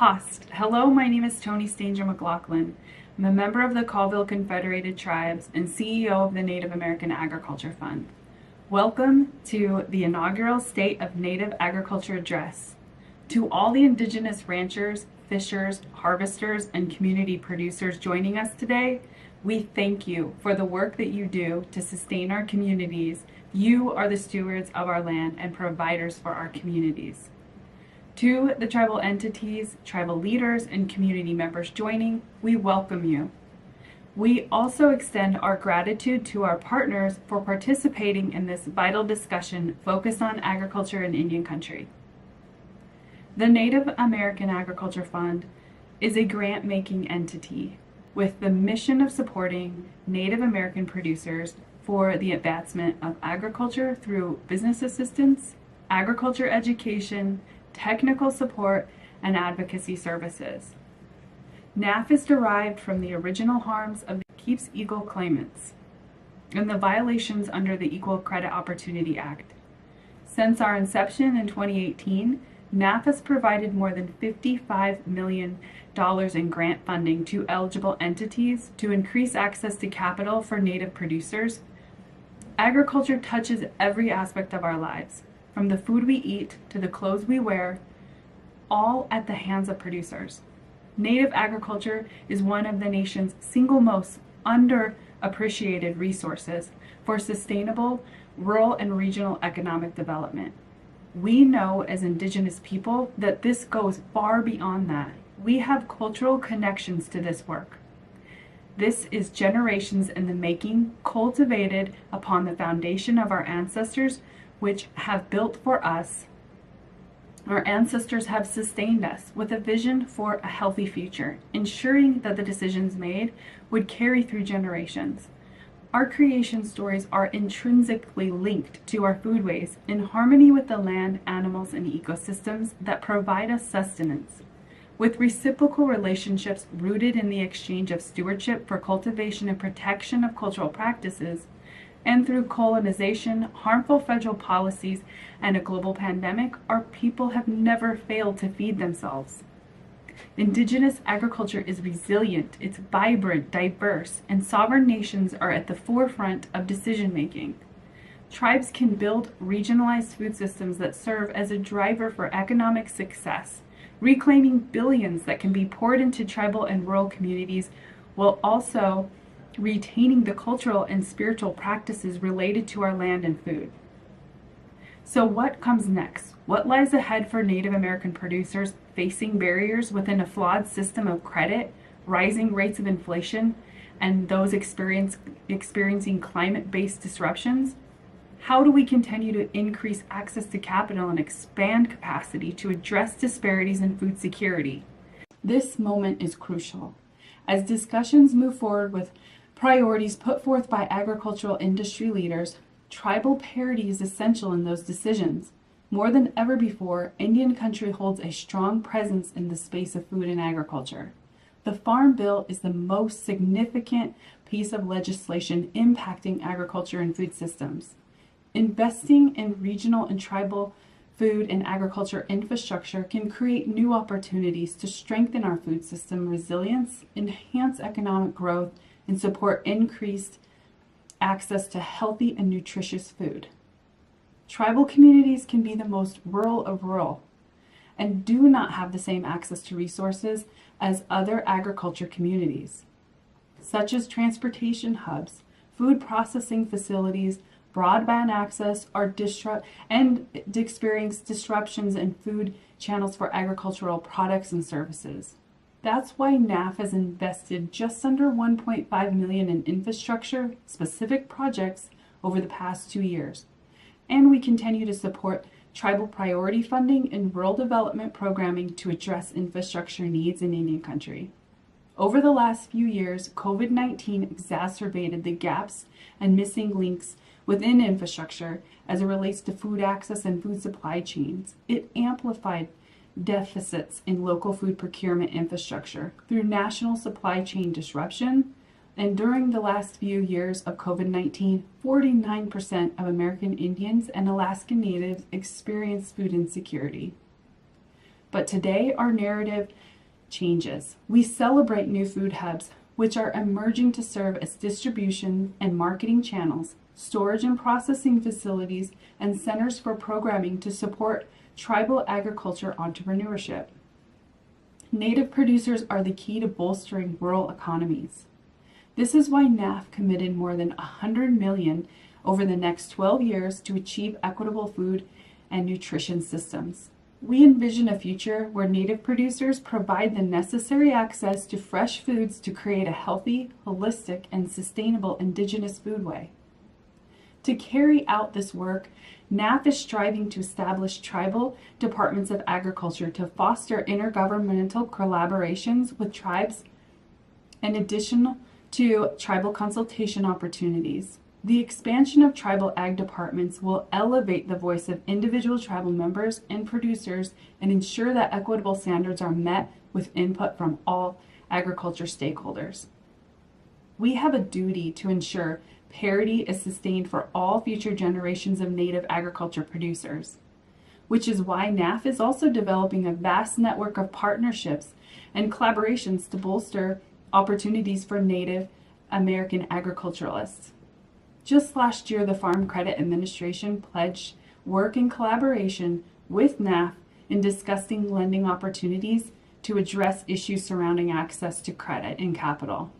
Host. Hello, my name is Tony Stanger McLaughlin. I'm a member of the Colville Confederated Tribes and CEO of the Native American Agriculture Fund. Welcome to the inaugural State of Native Agriculture Address. To all the Indigenous ranchers, fishers, harvesters, and community producers joining us today, we thank you for the work that you do to sustain our communities. You are the stewards of our land and providers for our communities. To the tribal entities, tribal leaders, and community members joining, we welcome you. We also extend our gratitude to our partners for participating in this vital discussion focused on agriculture in Indian country. The Native American Agriculture Fund is a grant-making entity with the mission of supporting Native American producers for the advancement of agriculture through business assistance, agriculture education, technical support, and advocacy services. NAAF is derived from the original harms of the Keeps Eagle claimants and the violations under the Equal Credit Opportunity Act. Since our inception in 2018, NAAF has provided more than $55 million in grant funding to eligible entities to increase access to capital for Native producers. Agriculture touches every aspect of our lives, from the food we eat to the clothes we wear, all at the hands of producers. Native agriculture is one of the nation's single most underappreciated resources for sustainable rural and regional economic development. We know as Indigenous people that this goes far beyond that. We have cultural connections to this work. This is generations in the making, cultivated upon the foundation of our ancestors, which have built for us. Our ancestors have sustained us with a vision for a healthy future, ensuring that the decisions made would carry through generations. Our creation stories are intrinsically linked to our foodways in harmony with the land, animals, and ecosystems that provide us sustenance. With reciprocal relationships rooted in the exchange of stewardship for cultivation and protection of cultural practices, and through colonization, harmful federal policies, and a global pandemic, our people have never failed to feed themselves. Indigenous agriculture is resilient, it's vibrant, diverse, and sovereign nations are at the forefront of decision-making. Tribes can build regionalized food systems that serve as a driver for economic success, reclaiming billions that can be poured into tribal and rural communities while also retaining the cultural and spiritual practices related to our land and food. So what comes next? What lies ahead for Native American producers facing barriers within a flawed system of credit, rising rates of inflation, and those experiencing climate-based disruptions? How do we continue to increase access to capital and expand capacity to address disparities in food security? This moment is crucial. As discussions move forward with priorities put forth by agricultural industry leaders, tribal parity is essential in those decisions. More than ever before, Indian country holds a strong presence in the space of food and agriculture. The Farm Bill is the most significant piece of legislation impacting agriculture and food systems. Investing in regional and tribal food and agriculture infrastructure can create new opportunities to strengthen our food system resilience, enhance economic growth, and support increased access to healthy and nutritious food. Tribal communities can be the most rural of rural and do not have the same access to resources as other agriculture communities, such as transportation hubs, food processing facilities, broadband access, and experience disruptions in food channels for agricultural products and services. That's why NAAF has invested just under $1.5 million in infrastructure specific projects over the past 2 years. And we continue to support tribal priority funding and rural development programming to address infrastructure needs in Indian country. Over the last few years, COVID-19 exacerbated the gaps and missing links within infrastructure as it relates to food access and food supply chains. It amplified deficits in local food procurement infrastructure through national supply chain disruption. And during the last few years of COVID-19, 49% of American Indians and Alaskan Natives experienced food insecurity. But today, our narrative changes. We celebrate new food hubs, which are emerging to serve as distribution and marketing channels, storage and processing facilities, and centers for programming to support tribal agriculture entrepreneurship. Native producers are the key to bolstering rural economies. This is why NAAF committed more than $100 million over the next 12 years to achieve equitable food and nutrition systems. We envision a future where Native producers provide the necessary access to fresh foods to create a healthy, holistic, and sustainable Indigenous foodway. To carry out this work, NAAF is striving to establish tribal departments of agriculture to foster intergovernmental collaborations with tribes in addition to tribal consultation opportunities. The expansion of tribal ag departments will elevate the voice of individual tribal members and producers and ensure that equitable standards are met with input from all agriculture stakeholders. We have a duty to ensure parity is sustained for all future generations of Native agriculture producers, which is why NAAF is also developing a vast network of partnerships and collaborations to bolster opportunities for Native American agriculturalists. Just last year, the Farm Credit Administration pledged work in collaboration with NAAF in discussing lending opportunities to address issues surrounding access to credit and capital,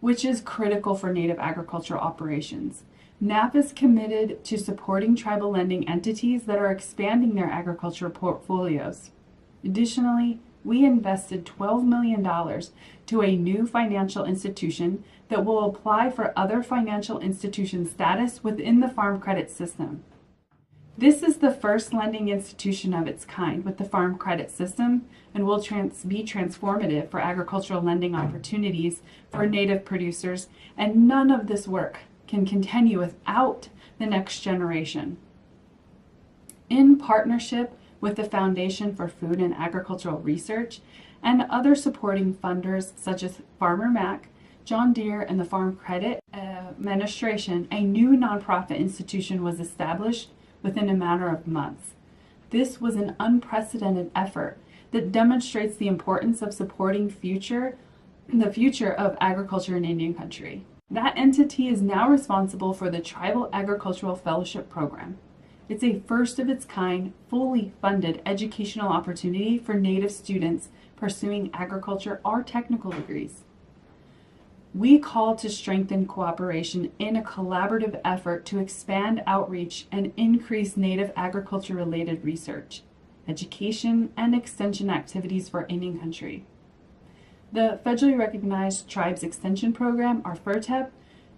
which is critical for Native agricultural operations. NAAF is committed to supporting tribal lending entities that are expanding their agricultural portfolios. Additionally, we invested $12 million to a new financial institution that will apply for other financial institution status within the Farm Credit system. This is the first lending institution of its kind with the Farm Credit system and will be transformative for agricultural lending opportunities for Native producers, and none of this work can continue without the next generation. In partnership with the Foundation for Food and Agricultural Research and other supporting funders such as Farmer Mac, John Deere, and the Farm Credit Administration, a new nonprofit institution was established within a matter of months. This was an unprecedented effort that demonstrates the importance of supporting the future of agriculture in Indian country. That entity is now responsible for the Tribal Agricultural Fellowship Program. It's a first of its kind, fully funded educational opportunity for Native students pursuing agriculture or technical degrees. We call to strengthen cooperation in a collaborative effort to expand outreach and increase Native agriculture-related research, education, and extension activities for Indian country. The federally recognized Tribes Extension Program, or FERTEP,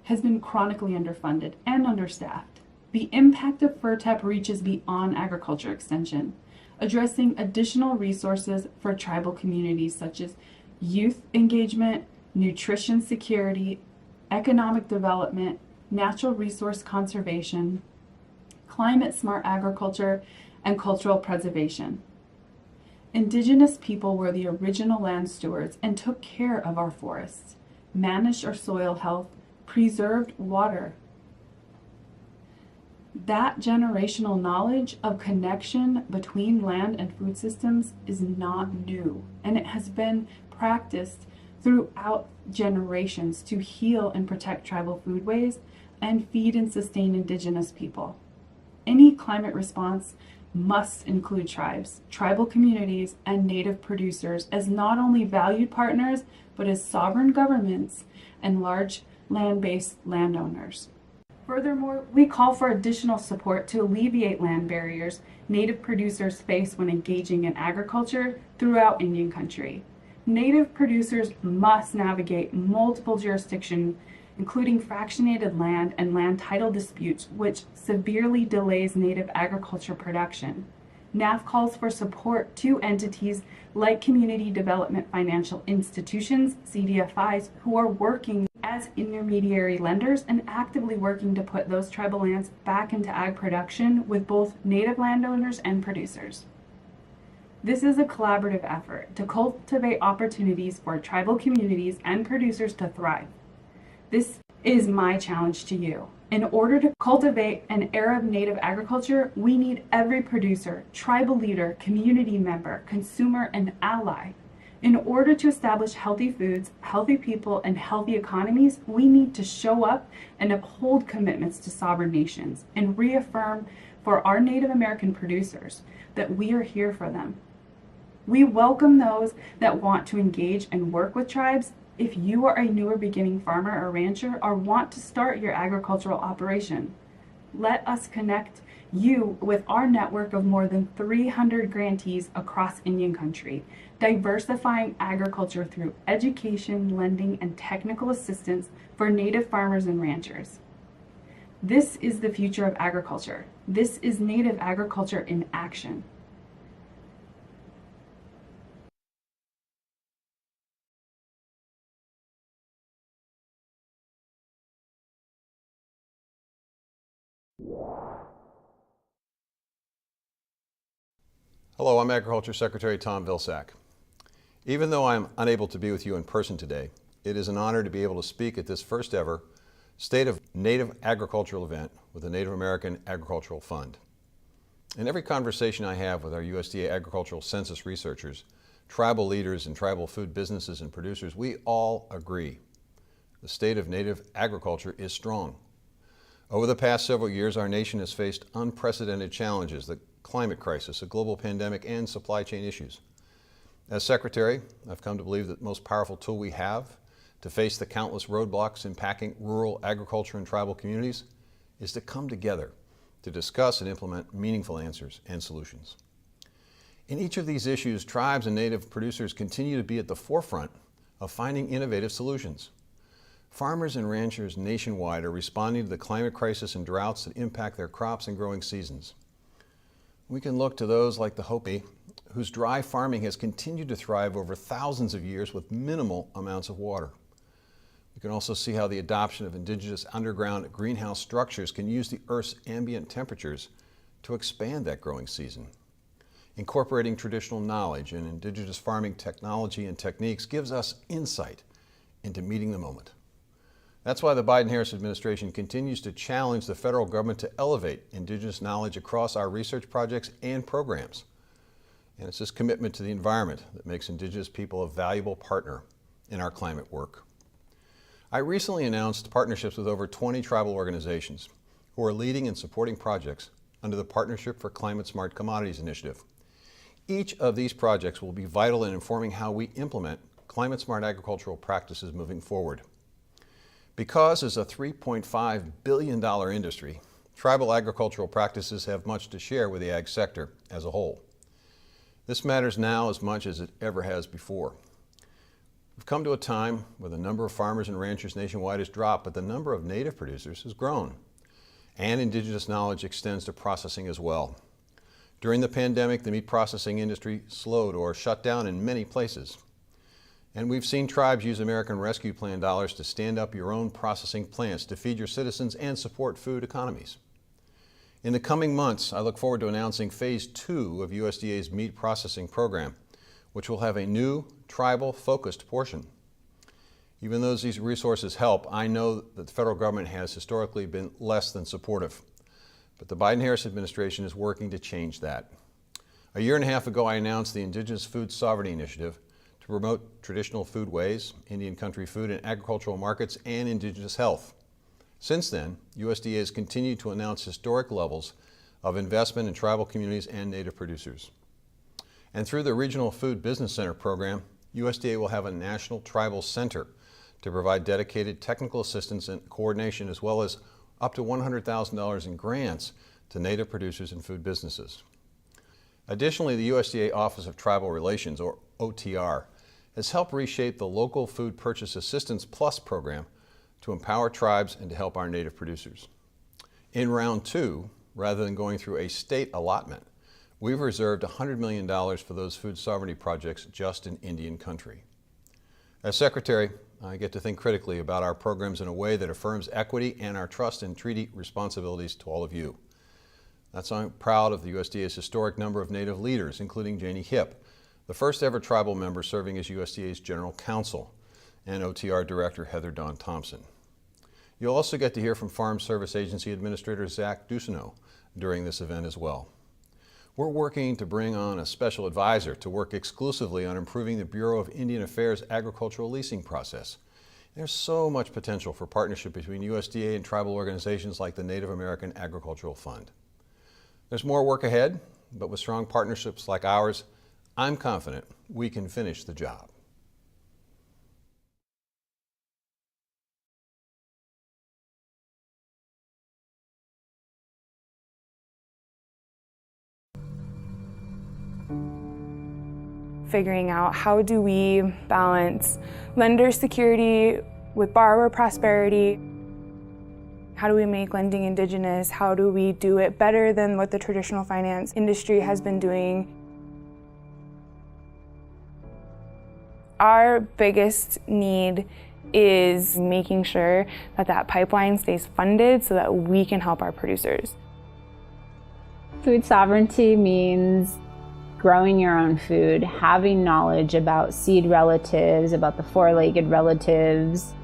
has been chronically underfunded and understaffed. The impact of FERTEP reaches beyond agriculture extension, addressing additional resources for tribal communities such as youth engagement, nutrition security, economic development, natural resource conservation, climate-smart agriculture, and cultural preservation. Indigenous people were the original land stewards and took care of our forests, managed our soil health, preserved water. That generational knowledge of connection between land and food systems is not new, and it has been practiced throughout generations to heal and protect tribal foodways and feed and sustain Indigenous people. Any climate response must include tribes, tribal communities, and Native producers as not only valued partners, but as sovereign governments and large land-based landowners. Furthermore, we call for additional support to alleviate land barriers Native producers face when engaging in agriculture throughout Indian country. Native producers must navigate multiple jurisdictions, including fractionated land and land title disputes, which severely delays Native agriculture production. NAAF calls for support to entities like Community Development Financial Institutions, CDFIs, who are working as intermediary lenders and actively working to put those tribal lands back into ag production with both Native landowners and producers. This is a collaborative effort to cultivate opportunities for tribal communities and producers to thrive. This is my challenge to you. In order to cultivate an era of Native agriculture, we need every producer, tribal leader, community member, consumer, and ally In order to establish healthy foods, healthy people, and healthy economies, we need to show up and uphold commitments to sovereign nations and reaffirm for our Native American producers that we are here for them. We welcome those that want to engage and work with tribes. If you are a newer beginning farmer or rancher or want to start your agricultural operation, let us connect you with our network of more than 300 grantees across Indian country, diversifying agriculture through education, lending, and technical assistance for Native farmers and ranchers. This is the future of agriculture. This is Native agriculture in action. Hello, I'm Agriculture Secretary Tom Vilsack. Even though I'm unable to be with you in person today, it is an honor to be able to speak at this first ever State of Native Agricultural event with the Native American Agricultural Fund. In every conversation I have with our USDA agricultural census researchers, tribal leaders, and tribal food businesses and producers, we all agree the state of Native agriculture is strong. Over the past several years, our nation has faced unprecedented challenges, the climate crisis, a global pandemic, and supply chain issues. As Secretary, I've come to believe that the most powerful tool we have to face the countless roadblocks impacting rural agriculture and tribal communities is to come together to discuss and implement meaningful answers and solutions. In each of these issues, tribes and Native producers continue to be at the forefront of finding innovative solutions. Farmers and ranchers nationwide are responding to the climate crisis and droughts that impact their crops and growing seasons. We can look to those like the Hopi, whose dry farming has continued to thrive over thousands of years with minimal amounts of water. We can also see how the adoption of indigenous underground greenhouse structures can use the Earth's ambient temperatures to expand that growing season. Incorporating traditional knowledge and indigenous farming technology and techniques gives us insight into meeting the moment. That's why the Biden-Harris administration continues to challenge the federal government to elevate indigenous knowledge across our research projects and programs. And it's this commitment to the environment that makes indigenous people a valuable partner in our climate work. I recently announced partnerships with over 20 tribal organizations who are leading and supporting projects under the Partnership for Climate Smart Commodities initiative. Each of these projects will be vital in informing how we implement climate smart agricultural practices moving forward. Because as a $3.5 billion industry, tribal agricultural practices have much to share with the ag sector as a whole. This matters now as much as it ever has before. We've come to a time where the number of farmers and ranchers nationwide has dropped, but the number of Native producers has grown. And indigenous knowledge extends to processing as well. During the pandemic, the meat processing industry slowed or shut down in many places. And we've seen tribes use American Rescue Plan dollars to stand up your own processing plants to feed your citizens and support food economies. In the coming months, I look forward to announcing Phase 2 of USDA's meat processing program, which will have a new tribal-focused portion. Even though these resources help, I know that the federal government has historically been less than supportive. But the Biden-Harris administration is working to change that. A year and a half ago, I announced the Indigenous Food Sovereignty Initiative to promote traditional foodways, Indian country food and agricultural markets, and indigenous health. Since then, USDA has continued to announce historic levels of investment in tribal communities and Native producers. And through the Regional Food Business Center program, USDA will have a national tribal center to provide dedicated technical assistance and coordination, as well as up to $100,000 in grants to Native producers and food businesses. Additionally, the USDA Office of Tribal Relations, or OTR, has helped reshape the Local Food Purchase Assistance Plus program to empower tribes and to help our Native producers. In round 2, rather than going through a state allotment, we've reserved $100 million for those food sovereignty projects just in Indian country. As Secretary, I get to think critically about our programs in a way that affirms equity and our trust and treaty responsibilities to all of you. That's why I'm proud of the USDA's historic number of Native leaders, including Janie Hipp, the first ever tribal member serving as USDA's General Counsel, and OTR Director Heather Dawn Thompson. You'll also get to hear from Farm Service Agency Administrator Zach Duceno during this event as well. we're working to bring on a special advisor to work exclusively on improving the Bureau of Indian Affairs agricultural leasing process. There's so much potential for partnership between USDA and tribal organizations like the Native American Agricultural Fund. There's more work ahead, but with strong partnerships like ours, I'm confident we can finish the job. Figuring out how do we balance lender security with borrower prosperity. How do we make lending indigenous? How do we do it better than what the traditional finance industry has been doing? Our biggest need is making sure that that pipeline stays funded so that we can help our producers. Food sovereignty means growing your own food, having knowledge about seed relatives, about the four-legged relatives,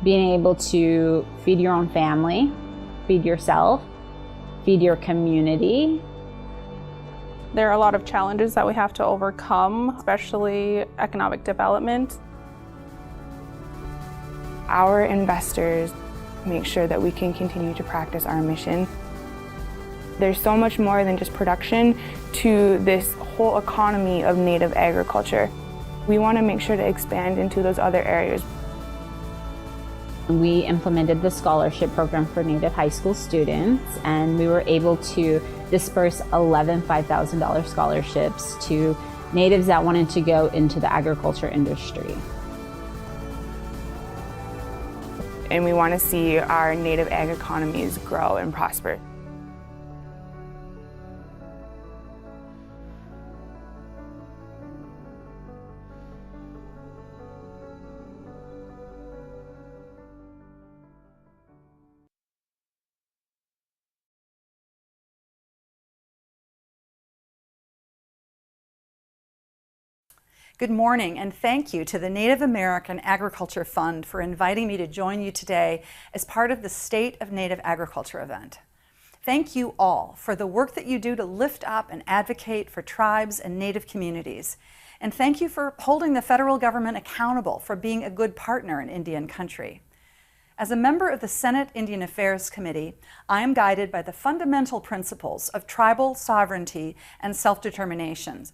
being able to feed your own family, feed yourself, feed your community. There are a lot of challenges that we have to overcome, especially economic development. Our investors make sure that we can continue to practice our mission. There's so much more than just production to this whole economy of native agriculture. We want to make sure to expand into those other areas. We implemented the scholarship program for Native high school students, and we were able to disperse 11 $5,000 scholarships to Natives that wanted to go into the agriculture industry. And we want to see our native ag economies grow and prosper. Good morning, and thank you to the Native American Agriculture Fund for inviting me to join you today as part of the State of Native Agriculture event. Thank you all for the work that you do to lift up and advocate for tribes and Native communities. And thank you for holding the federal government accountable for being a good partner in Indian country. As a member of the Senate Indian Affairs Committee, I am guided by the fundamental principles of tribal sovereignty and self-determination.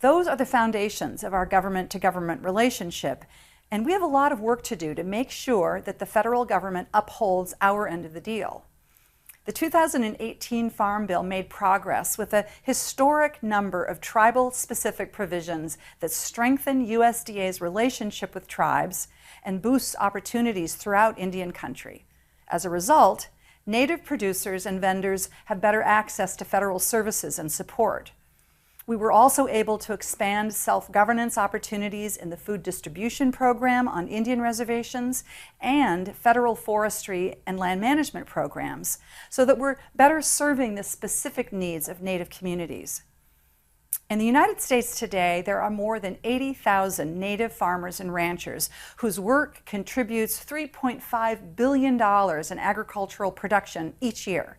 Those are the foundations of our government-to-government relationship, and we have a lot of work to do to make sure that the federal government upholds our end of the deal. The 2018 Farm Bill made progress with a historic number of tribal-specific provisions that strengthen USDA's relationship with tribes and boosts opportunities throughout Indian country. As a result, Native producers and vendors have better access to federal services and support. We were also able to expand self-governance opportunities in the food distribution program on Indian reservations and federal forestry and land management programs so that we're better serving the specific needs of Native communities. In the United States today, there are more than 80,000 Native farmers and ranchers whose work contributes $3.5 billion in agricultural production each year.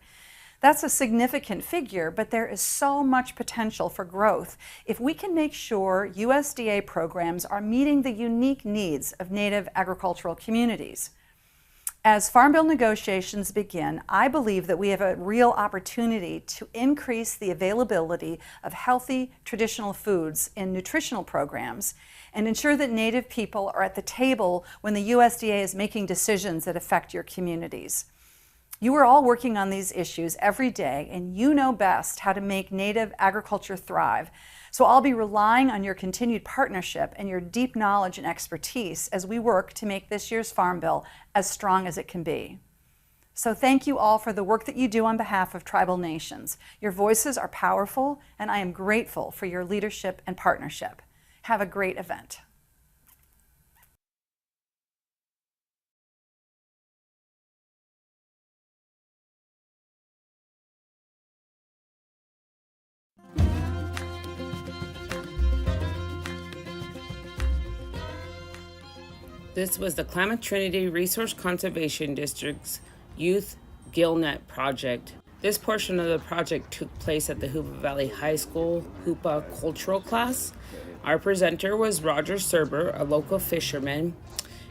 That's a significant figure, but there is so much potential for growth if we can make sure USDA programs are meeting the unique needs of Native agricultural communities. As Farm Bill negotiations begin, I believe that we have a real opportunity to increase the availability of healthy traditional foods in nutritional programs and ensure that Native people are at the table when the USDA is making decisions that affect your communities. You are all working on these issues every day, and you know best how to make Native agriculture thrive. So I'll be relying on your continued partnership and your deep knowledge and expertise as we work to make this year's Farm Bill as strong as it can be. So thank you all for the work that you do on behalf of tribal nations. Your voices are powerful, and I am grateful for your leadership and partnership. Have a great event. This was the Klamath Trinity Resource Conservation District's Youth GillNet project This portion of the project took place at the Hoopa Valley High School Hoopa cultural class. Our presenter was Roger Serber, a local fisherman.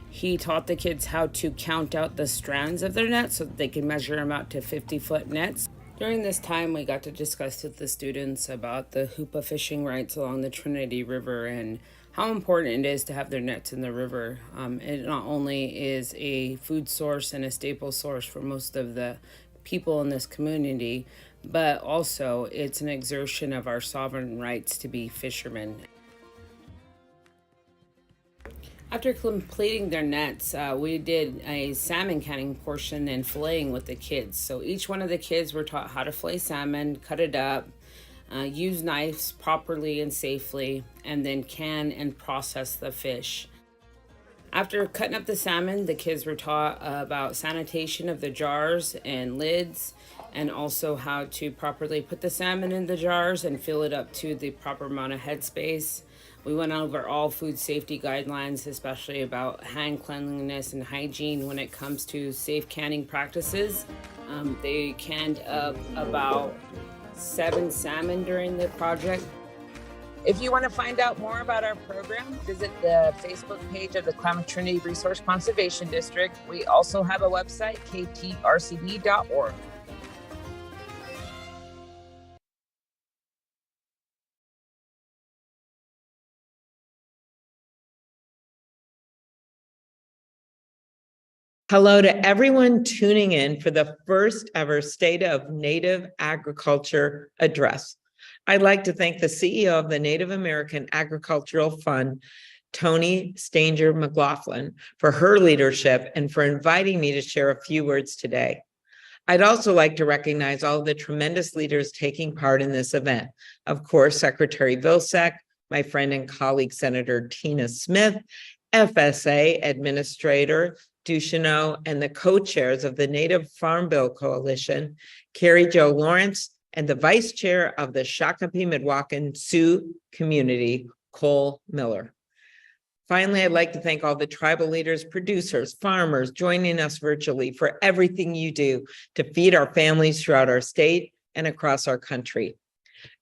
He taught the kids how to count out the strands of their nets so that they can measure them out to 50-foot nets. During this time, we got to discuss with the students about the Hoopa fishing rights along the Trinity River and how important it is to have their nets in the river. It not only is a food source and a staple source for most of the people in this community, but also it's an exertion of our sovereign rights to be fishermen. After completing their nets, we did a salmon canning portion and filleting with the kids. So each one of the kids were taught how to fillet salmon, cut it up, use knives properly and safely, and then can and process the fish. After cutting up the salmon, the kids were taught about sanitation of the jars and lids, and also how to properly put the salmon in the jars and fill it up to the proper amount of headspace. We went over all food safety guidelines, especially about hand cleanliness and hygiene when it comes to safe canning practices. They canned up about 7 salmon during the project. If you want to find out more about our program, visit the Facebook page of the Klamath Trinity Resource Conservation District. We also have a website, ktrcd.org. Hello to everyone tuning in for the first ever State of Native Agriculture address. I'd like to thank the CEO of the Native American Agricultural Fund, Tony Stanger McLaughlin, for her leadership and for inviting me to share a few words today. I'd also like to recognize all of the tremendous leaders taking part in this event. Of course, Secretary Vilsack, my friend and colleague, Senator Tina Smith, FSA Administrator Ducheneau, and the co-chairs of the Native Farm Bill Coalition, Carrie Jo Lawrence, and the vice chair of the Shakopee Midwakan Sioux community, Cole Miller. Finally, I'd like to thank all the tribal leaders, producers, farmers joining us virtually for everything you do to feed our families throughout our state and across our country.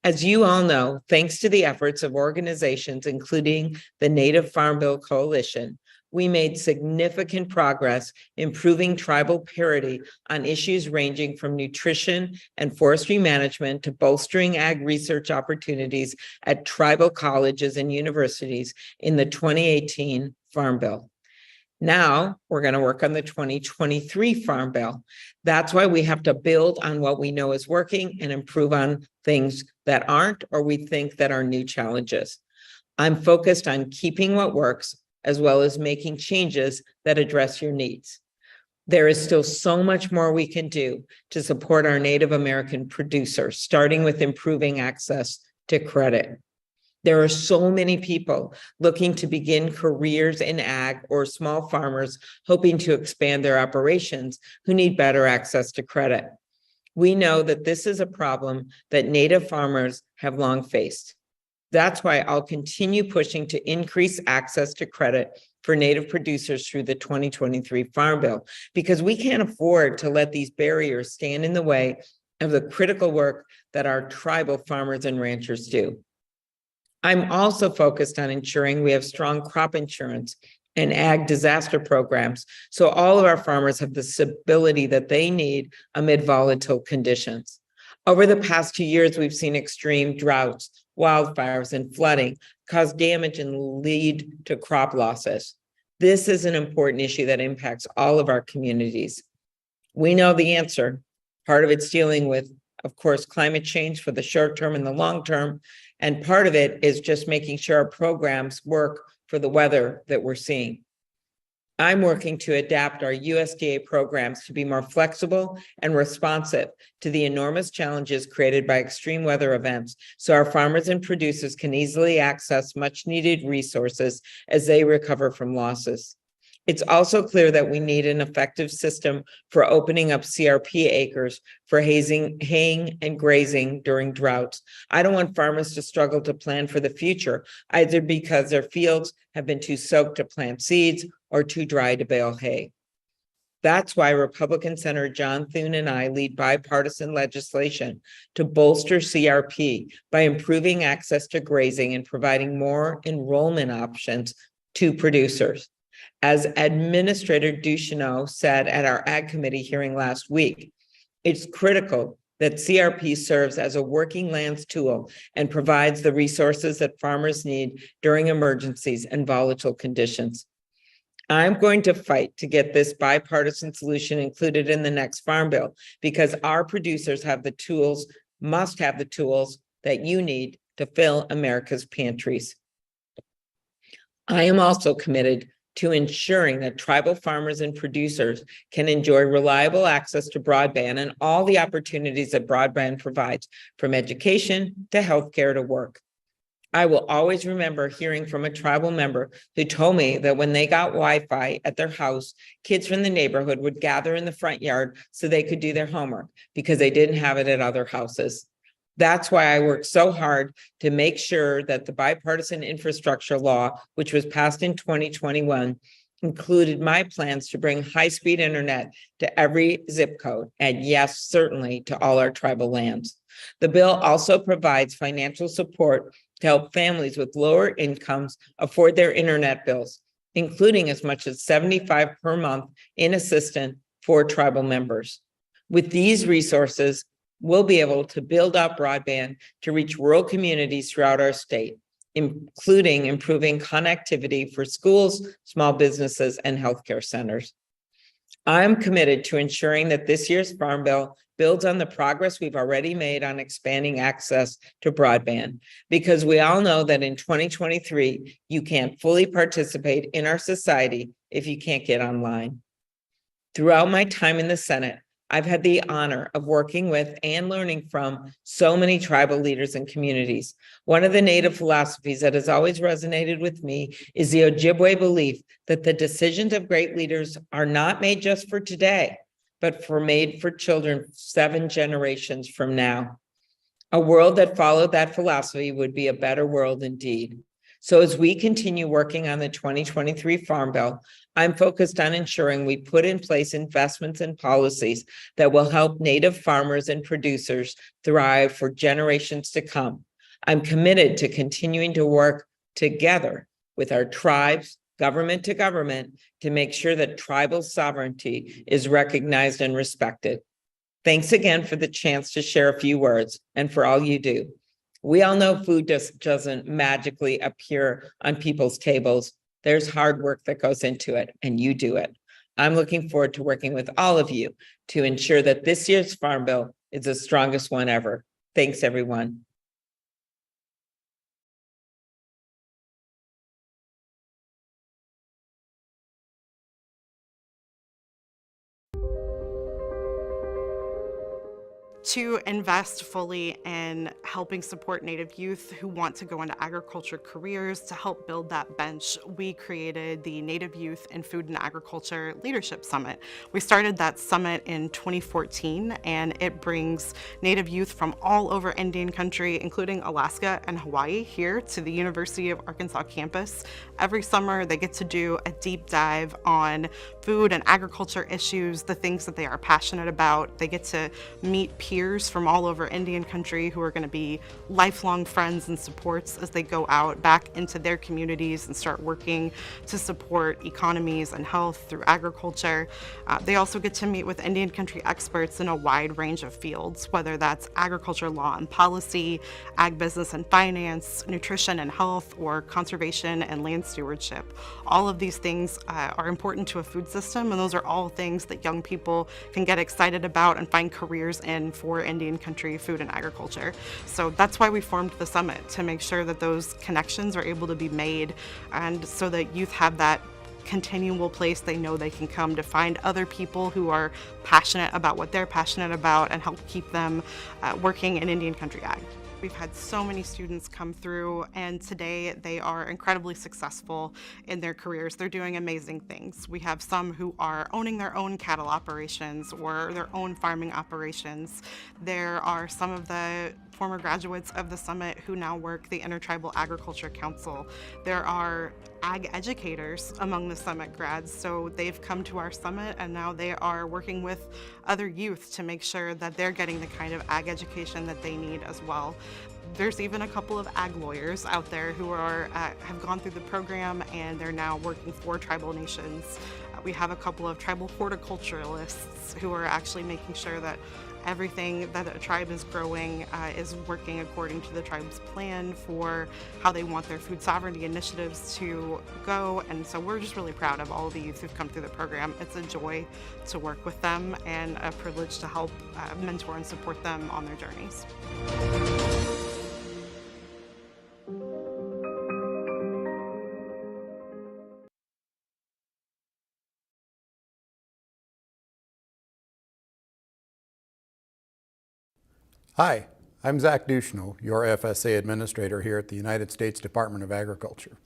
As you all know, thanks to the efforts of organizations, including the Native Farm Bill Coalition, we made significant progress improving tribal parity on issues ranging from nutrition and forestry management to bolstering ag research opportunities at tribal colleges and universities in the 2018 Farm Bill. Now we're going to work on the 2023 Farm Bill. That's why we have to build on what we know is working and improve on things that aren't or we think that are new challenges. I'm focused on keeping what works as well as making changes that address your needs. There is still so much more we can do to support our Native American producers, starting with improving access to credit. There are so many people looking to begin careers in ag or small farmers hoping to expand their operations who need better access to credit. We know that this is a problem that Native farmers have long faced. That's why I'll continue pushing to increase access to credit for Native producers through the 2023 Farm Bill, because we can't afford to let these barriers stand in the way of the critical work that our tribal farmers and ranchers do. I'm also focused on ensuring we have strong crop insurance and ag disaster programs, so all of our farmers have the stability that they need amid volatile conditions. Over the past 2 years, we've seen extreme droughts, wildfires, and flooding cause damage and lead to crop losses. This is an important issue that impacts all of our communities. We know the answer. Part of it's dealing with, of course, climate change for the short term and the long term. And part of it is just making sure our programs work for the weather that we're seeing. I'm working to adapt our USDA programs to be more flexible and responsive to the enormous challenges created by extreme weather events, so our farmers and producers can easily access much needed resources as they recover from losses. It's also clear that we need an effective system for opening up CRP acres for haying and grazing during droughts. I don't want farmers to struggle to plan for the future, either because their fields have been too soaked to plant seeds or too dry to bale hay. That's why Republican Senator John Thune and I lead bipartisan legislation to bolster CRP by improving access to grazing and providing more enrollment options to producers. As Administrator Ducheneau said at our Ag Committee hearing last week, it's critical that CRP serves as a working lands tool and provides the resources that farmers need during emergencies and volatile conditions. I'm going to fight to get this bipartisan solution included in the next farm bill because our producers have the tools, must have the tools that you need to fill America's pantries. I am also committed to ensuring that tribal farmers and producers can enjoy reliable access to broadband and all the opportunities that broadband provides, from education to healthcare to work. I will always remember hearing from a tribal member who told me that when they got Wi-Fi at their house, kids from the neighborhood would gather in the front yard so they could do their homework because they didn't have it at other houses. That's why I worked so hard to make sure that the bipartisan infrastructure law, which was passed in 2021, included my plans to bring high-speed internet to every zip code, and yes, certainly to all our tribal lands. The bill also provides financial support to help families with lower incomes afford their internet bills, including as much as $75 per month in assistance for tribal members. With these resources, we'll be able to build out broadband to reach rural communities throughout our state, including improving connectivity for schools, small businesses, and healthcare centers. I'm committed to ensuring that this year's Farm Bill builds on the progress we've already made on expanding access to broadband, because we all know that in 2023, you can't fully participate in our society if you can't get online. Throughout my time in the Senate, I've had the honor of working with and learning from so many tribal leaders and communities. One of the Native philosophies that has always resonated with me is the Ojibwe belief that the decisions of great leaders are not made just for today, but made for children 7 generations from now. A world that followed that philosophy would be a better world indeed. So as we continue working on the 2023 Farm Bill, I'm focused on ensuring we put in place investments and policies that will help Native farmers and producers thrive for generations to come. I'm committed to continuing to work together with our tribes, government to government, to make sure that tribal sovereignty is recognized and respected. Thanks again for the chance to share a few words and for all you do. We all know food just doesn't magically appear on people's tables. There's hard work that goes into it, and you do it. I'm looking forward to working with all of you to ensure that this year's Farm Bill is the strongest one ever. Thanks, everyone. To invest fully in helping support Native youth who want to go into agriculture careers, to help build that bench, we created the Native Youth in Food and Agriculture Leadership Summit. We started that summit in 2014, and it brings Native youth from all over Indian country, including Alaska and Hawaii, here to the University of Arkansas campus. Every summer, they get to do a deep dive on food and agriculture issues, the things that they are passionate about. They get to meet peers from all over Indian country who are going to be lifelong friends and supports as they go out back into their communities and start working to support economies and health through agriculture. They also get to meet with Indian country experts in a wide range of fields, whether that's agriculture law and policy, ag business and finance, nutrition and health, or conservation and land stewardship. All of these things are important to a food system, and those are all things that young people can get excited about and find careers in for Indian country food and agriculture. So that's why we formed the summit, to make sure that those connections are able to be made, and so that youth have that continual place they know they can come to find other people who are passionate about what they're passionate about and help keep them working in Indian country ag. We've had so many students come through, and today they are incredibly successful in their careers. They're doing amazing things. We have some who are owning their own cattle operations or their own farming operations. There are some of the former graduates of the summit who now work the Intertribal Agriculture Council. There are ag educators among the summit grads. So they've come to our summit and now they are working with other youth to make sure that they're getting the kind of ag education that they need as well. There's even a couple of ag lawyers out there who have gone through the program and they're now working for tribal nations. We have a couple of tribal horticulturalists who are actually making sure that everything that a tribe is growing is working according to the tribe's plan for how they want their food sovereignty initiatives to go. And so we're just really proud of all of the youth who've come through the program. It's a joy to work with them and a privilege to help mentor and support them on their journeys. Hi, I'm Zach Duchneau, your FSA Administrator here at the United States Department of Agriculture.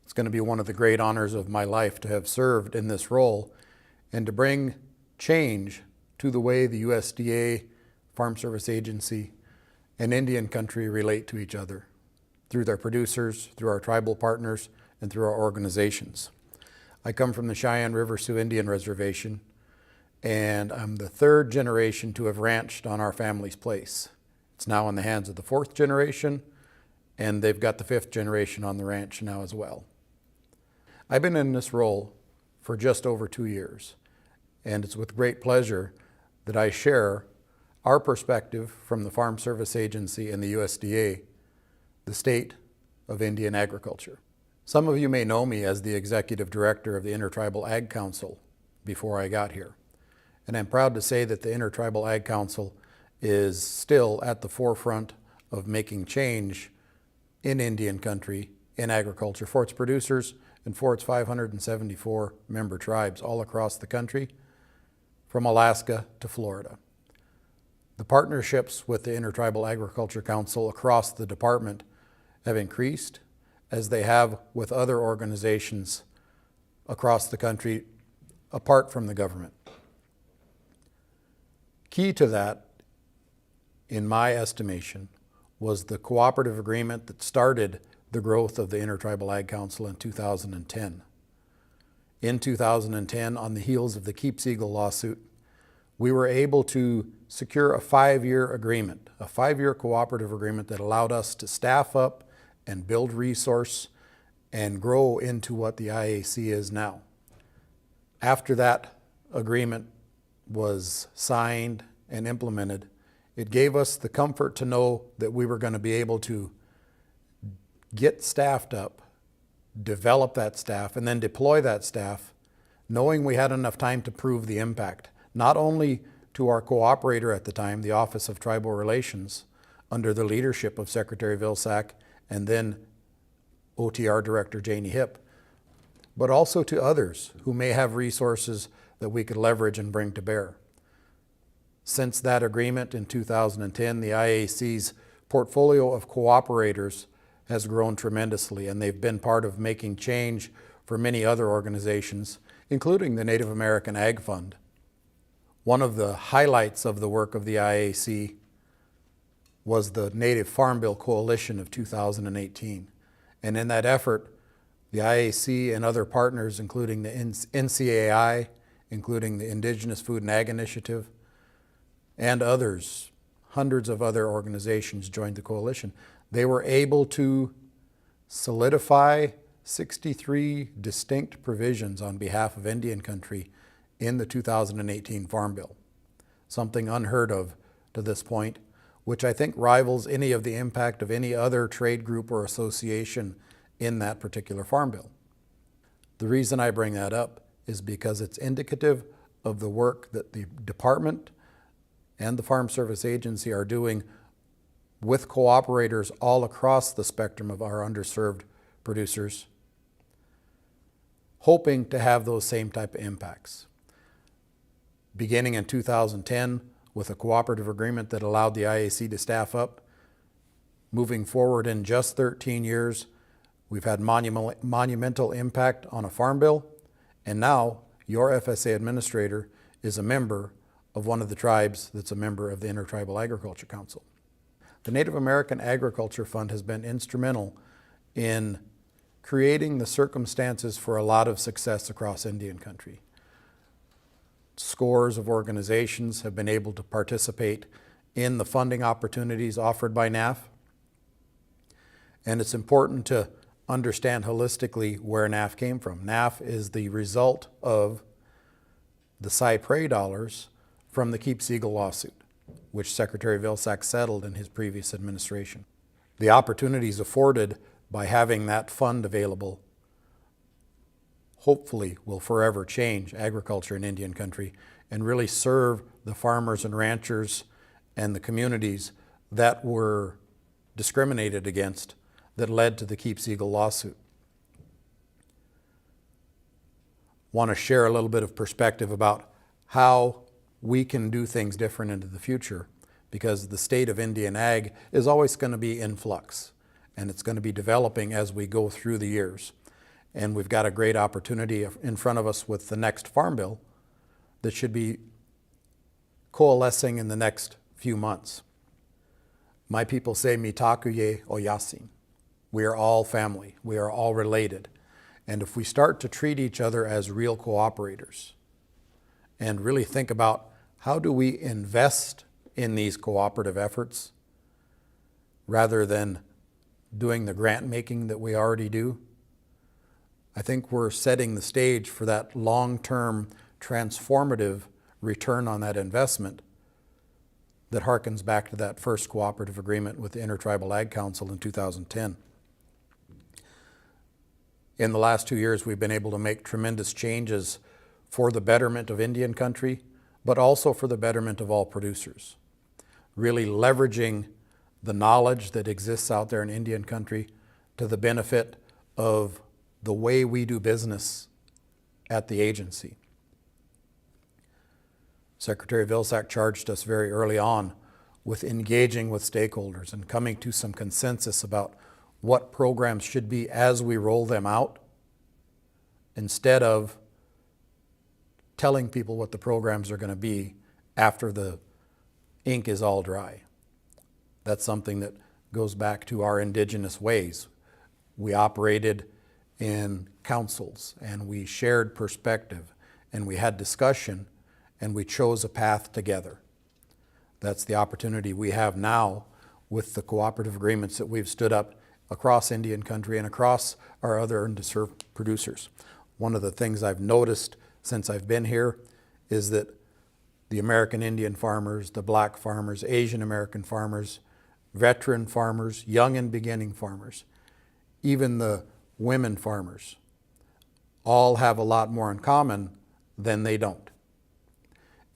It's going to be one of the great honors of my life to have served in this role and to bring change to the way the USDA, Farm Service Agency, and Indian country relate to each other through their producers, through our tribal partners, and through our organizations. I come from the Cheyenne River Sioux Indian Reservation, and I'm the third generation to have ranched on our family's place. It's now in the hands of the fourth generation, and they've got the fifth generation on the ranch now as well. I've been in this role for just over 2 years, and it's with great pleasure that I share our perspective from the Farm Service Agency and the USDA, the state of Indian agriculture. Some of you may know me as the Executive Director of the Intertribal Ag Council before I got here. And I'm proud to say that the Intertribal Ag Council is still at the forefront of making change in Indian country in agriculture for its producers and for its 574 member tribes all across the country, from Alaska to Florida. The partnerships with the Intertribal Agriculture Council across the department have increased, as they have with other organizations across the country apart from the government. Key to that, in my estimation, was the cooperative agreement that started the growth of the Intertribal Ag Council in 2010. In 2010, on the heels of the Keepseagle lawsuit, we were able to secure a 5-year agreement, a 5-year cooperative agreement that allowed us to staff up and build resource and grow into what the IAC is now. After that agreement was signed and implemented, it gave us the comfort to know that we were going to be able to get staffed up, develop that staff, and then deploy that staff, knowing we had enough time to prove the impact, not only to our cooperator at the time, the Office of Tribal Relations, under the leadership of Secretary Vilsack and then OTR Director Janie Hipp, but also to others who may have resources that we could leverage and bring to bear. Since that agreement in 2010, the IAC's portfolio of cooperators has grown tremendously, and they've been part of making change for many other organizations, including the Native American Ag Fund. One of the highlights of the work of the IAC was the Native Farm Bill Coalition of 2018. And in that effort, the IAC and other partners, including the NCAI, including the Indigenous Food and Ag Initiative, and others, hundreds of other organizations joined the coalition. They were able to solidify 63 distinct provisions on behalf of Indian country in the 2018 Farm Bill, something unheard of to this point, which I think rivals any of the impact of any other trade group or association in that particular Farm Bill. The reason I bring that up is because it's indicative of the work that the department and the Farm Service Agency are doing with cooperators all across the spectrum of our underserved producers, hoping to have those same type of impacts. Beginning in 2010 with a cooperative agreement that allowed the IAC to staff up, moving forward in just 13 years, we've had monumental impact on a Farm Bill, and now your FSA administrator is a member of one of the tribes that's a member of the Intertribal Agriculture Council. The Native American Agriculture Fund has been instrumental in creating the circumstances for a lot of success across Indian country. Scores of organizations have been able to participate in the funding opportunities offered by NAAF. And it's important to understand holistically where NAAF came from. NAAF is the result of the Cypre dollars from the Keep Siegel lawsuit, which Secretary Vilsack settled in his previous administration. The opportunities afforded by having that fund available hopefully will forever change agriculture in Indian country and really serve the farmers and ranchers and the communities that were discriminated against that led to the Keep Siegel lawsuit. Want to share a little bit of perspective about how we can do things different into the future, because the state of Indian ag is always going to be in flux, and it's going to be developing as we go through the years. And we've got a great opportunity in front of us with the next Farm Bill that should be coalescing in the next few months. My people say, Mitakuye Oyasin. We are all family. We are all related. And if we start to treat each other as real cooperators and really think about how do we invest in these cooperative efforts rather than doing the grant making that we already do, I think we're setting the stage for that long-term transformative return on that investment that harkens back to that first cooperative agreement with the Intertribal Ag Council in 2010. In the last 2 years, we've been able to make tremendous changes for the betterment of Indian country, but also for the betterment of all producers. Really leveraging the knowledge that exists out there in Indian country to the benefit of the way we do business at the agency. Secretary Vilsack charged us very early on with engaging with stakeholders and coming to some consensus about what programs should be as we roll them out, instead of telling people what the programs are going to be after the ink is all dry. That's something that goes back to our indigenous ways. We operated in councils and we shared perspective and we had discussion and we chose a path together. That's the opportunity we have now with the cooperative agreements that we've stood up across Indian country and across our other underserved producers. One of the things I've noticed since I've been here is that the American Indian farmers, the black farmers, Asian American farmers, veteran farmers, young and beginning farmers, even the women farmers, all have a lot more in common than they don't.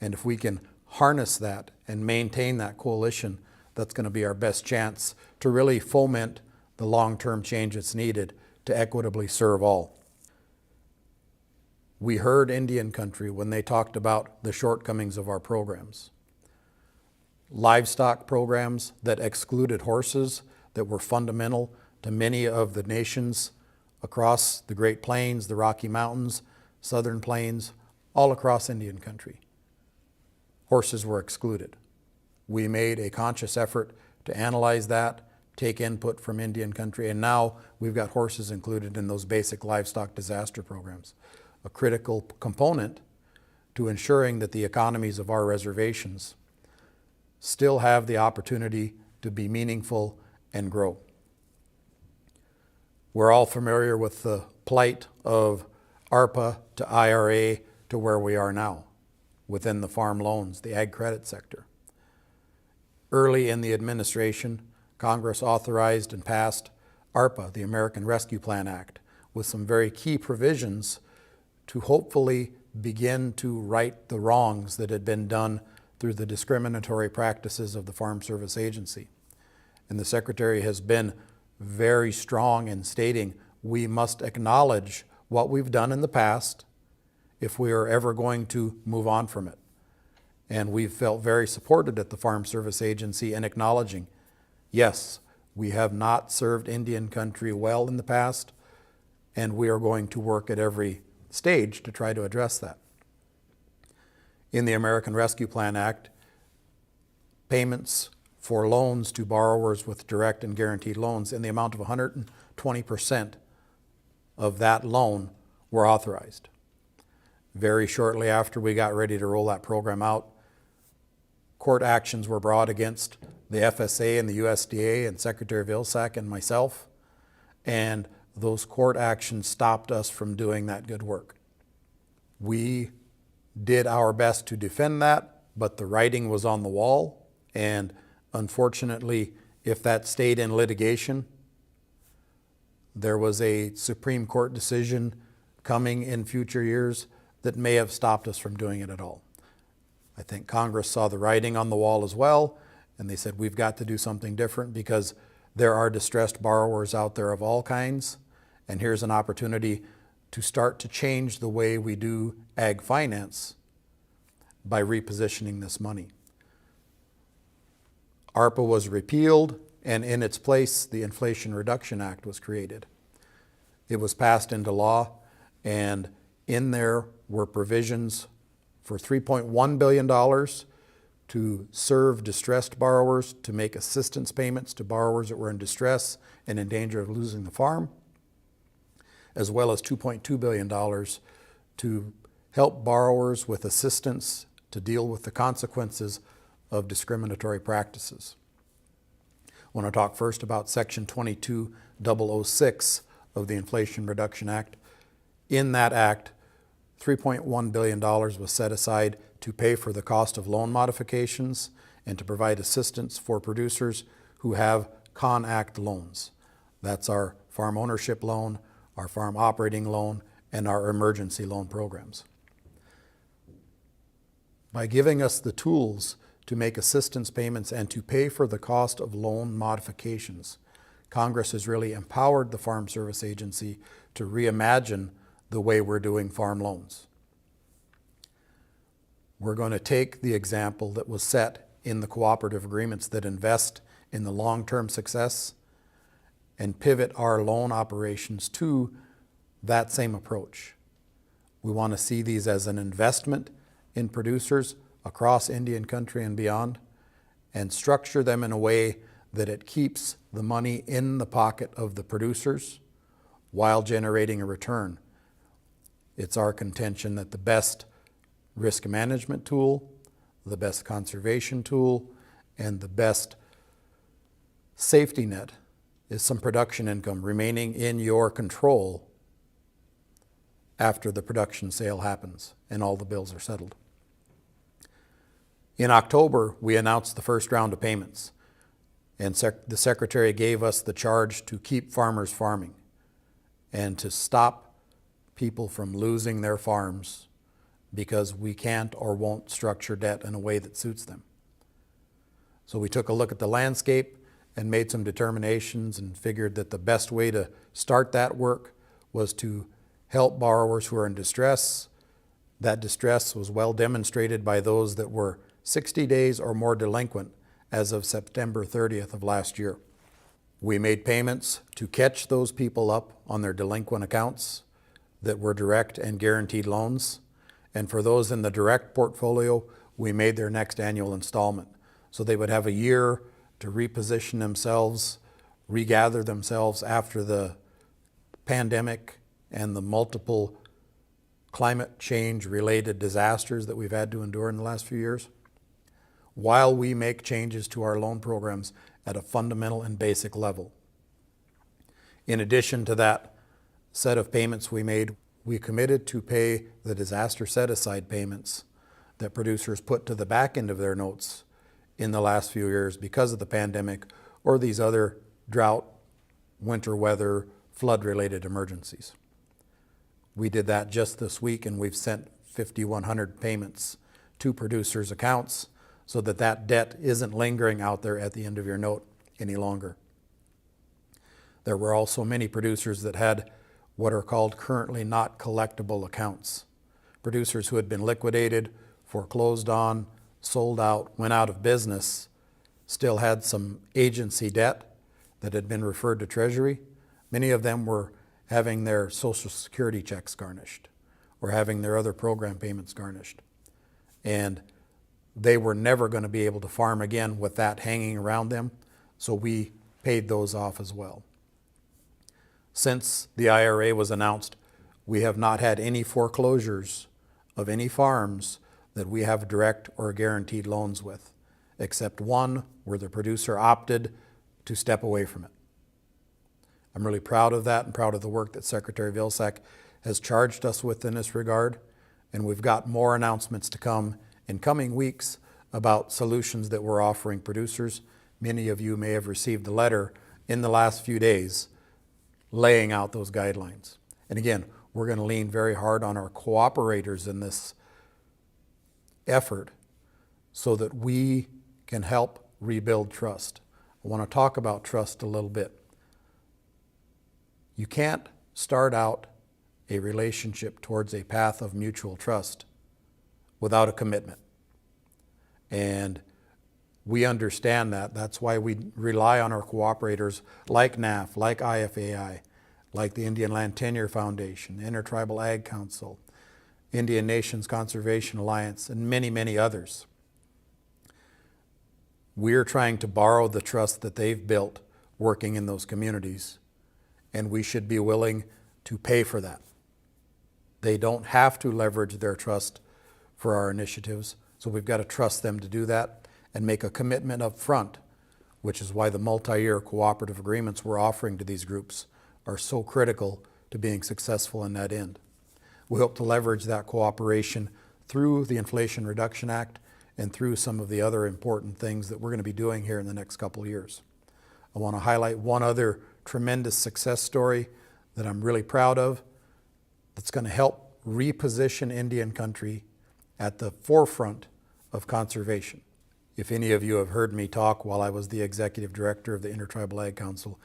And if we can harness that and maintain that coalition, that's going to be our best chance to really foment the long-term change that's needed to equitably serve all. We heard Indian country when they talked about the shortcomings of our programs. Livestock programs that excluded horses that were fundamental to many of the nations across the Great Plains, the Rocky Mountains, Southern Plains, all across Indian country. Horses were excluded. We made a conscious effort to analyze that, take input from Indian country, and now we've got horses included in those basic livestock disaster programs, a critical component to ensuring that the economies of our reservations still have the opportunity to be meaningful and grow. We're all familiar with the plight of ARPA to IRA to where we are now within the farm loans, the ag credit sector. Early in the administration, Congress authorized and passed ARPA, the American Rescue Plan Act, with some very key provisions to hopefully begin to right the wrongs that had been done through the discriminatory practices of the Farm Service Agency. And the Secretary has been very strong in stating we must acknowledge what we've done in the past if we are ever going to move on from it. And we've felt very supported at the Farm Service Agency in acknowledging, yes, we have not served Indian country well in the past, and we are going to work at every stage to try to address that. In the American Rescue Plan Act, payments for loans to borrowers with direct and guaranteed loans in the amount of 120% of that loan were authorized. Very shortly after we got ready to roll that program out, court actions were brought against the FSA and the USDA and Secretary Vilsack and myself, and those court actions stopped us from doing that good work. We did our best to defend that, but the writing was on the wall, and unfortunately, if that stayed in litigation, there was a Supreme Court decision coming in future years that may have stopped us from doing it at all. I think Congress saw the writing on the wall as well, and they said we've got to do something different because there are distressed borrowers out there of all kinds, and here's an opportunity to start to change the way we do ag finance by repositioning this money. ARPA was repealed, and in its place, the Inflation Reduction Act was created. It was passed into law, and in there were provisions for $3.1 billion to serve distressed borrowers, to make assistance payments to borrowers that were in distress and in danger of losing the farm, as well as $2.2 billion to help borrowers with assistance to deal with the consequences of discriminatory practices. I want to talk first about Section 22006 of the Inflation Reduction Act. In that act, $3.1 billion was set aside to pay for the cost of loan modifications and to provide assistance for producers who have Con Act loans. That's our farm ownership loan, our farm operating loan, and our emergency loan programs. By giving us the tools to make assistance payments and to pay for the cost of loan modifications, Congress has really empowered the Farm Service Agency to reimagine the way we're doing farm loans. We're going to take the example that was set in the cooperative agreements that invest in the long-term success and pivot our loan operations to that same approach. We want to see these as an investment in producers across Indian country and beyond, and structure them in a way that it keeps the money in the pocket of the producers while generating a return. It's our contention that the best risk management tool, the best conservation tool, and the best safety net is some production income remaining in your control after the production sale happens and all the bills are settled. In October, we announced the first round of payments, and the Secretary gave us the charge to keep farmers farming and to stop people from losing their farms because we can't or won't structure debt in a way that suits them. So we took a look at the landscape and made some determinations and figured that the best way to start that work was to help borrowers who are in distress. That distress was well demonstrated by those that were 60 days or more delinquent as of September 30th of last year. We made payments to catch those people up on their delinquent accounts that were direct and guaranteed loans. And for those in the direct portfolio, we made their next annual installment. So they would have a year to reposition themselves, regather themselves after the pandemic and the multiple climate change related disasters that we've had to endure in the last few years, while we make changes to our loan programs at a fundamental and basic level. In addition to that set of payments we made, we committed to pay the disaster set-aside payments that producers put to the back end of their notes in the last few years because of the pandemic or these other drought, winter weather, flood-related emergencies. We did that just this week, and we've sent 5,100 payments to producers' accounts so that that debt isn't lingering out there at the end of your note any longer. There were also many producers that had what are called currently not collectible accounts. Producers who had been liquidated, foreclosed on, sold out, went out of business, still had some agency debt that had been referred to Treasury. Many of them were having their Social Security checks garnished or having their other program payments garnished. And they were never going to be able to farm again with that hanging around them, so we paid those off as well. Since the IRA was announced, we have not had any foreclosures of any farms that we have direct or guaranteed loans with, except one where the producer opted to step away from it. I'm really proud of that and proud of the work that Secretary Vilsack has charged us with in this regard, and we've got more announcements to come in coming weeks about solutions that we're offering producers. Many of you may have received a letter in the last few days laying out those guidelines. And again, we're going to lean very hard on our cooperators in this effort so that we can help rebuild trust. I want to talk about trust a little bit. You can't start out a relationship towards a path of mutual trust without a commitment. And we understand that. That's why we rely on our cooperators like NAAF, like IFAI, like the Indian Land Tenure Foundation, the Intertribal Ag Council, Indian Nations Conservation Alliance, and many, many others. We're trying to borrow the trust that they've built working in those communities, and we should be willing to pay for that. They don't have to leverage their trust for our initiatives, so we've got to trust them to do that and make a commitment up front, which is why the multi-year cooperative agreements we're offering to these groups are so critical to being successful in that end. We hope to leverage that cooperation through the Inflation Reduction Act and through some of the other important things that we're going to be doing here in the next couple of years. I want to highlight one other tremendous success story that I'm really proud of that's going to help reposition Indian country at the forefront of conservation. If any of you have heard me talk while I was the executive director of the Intertribal Ag Council,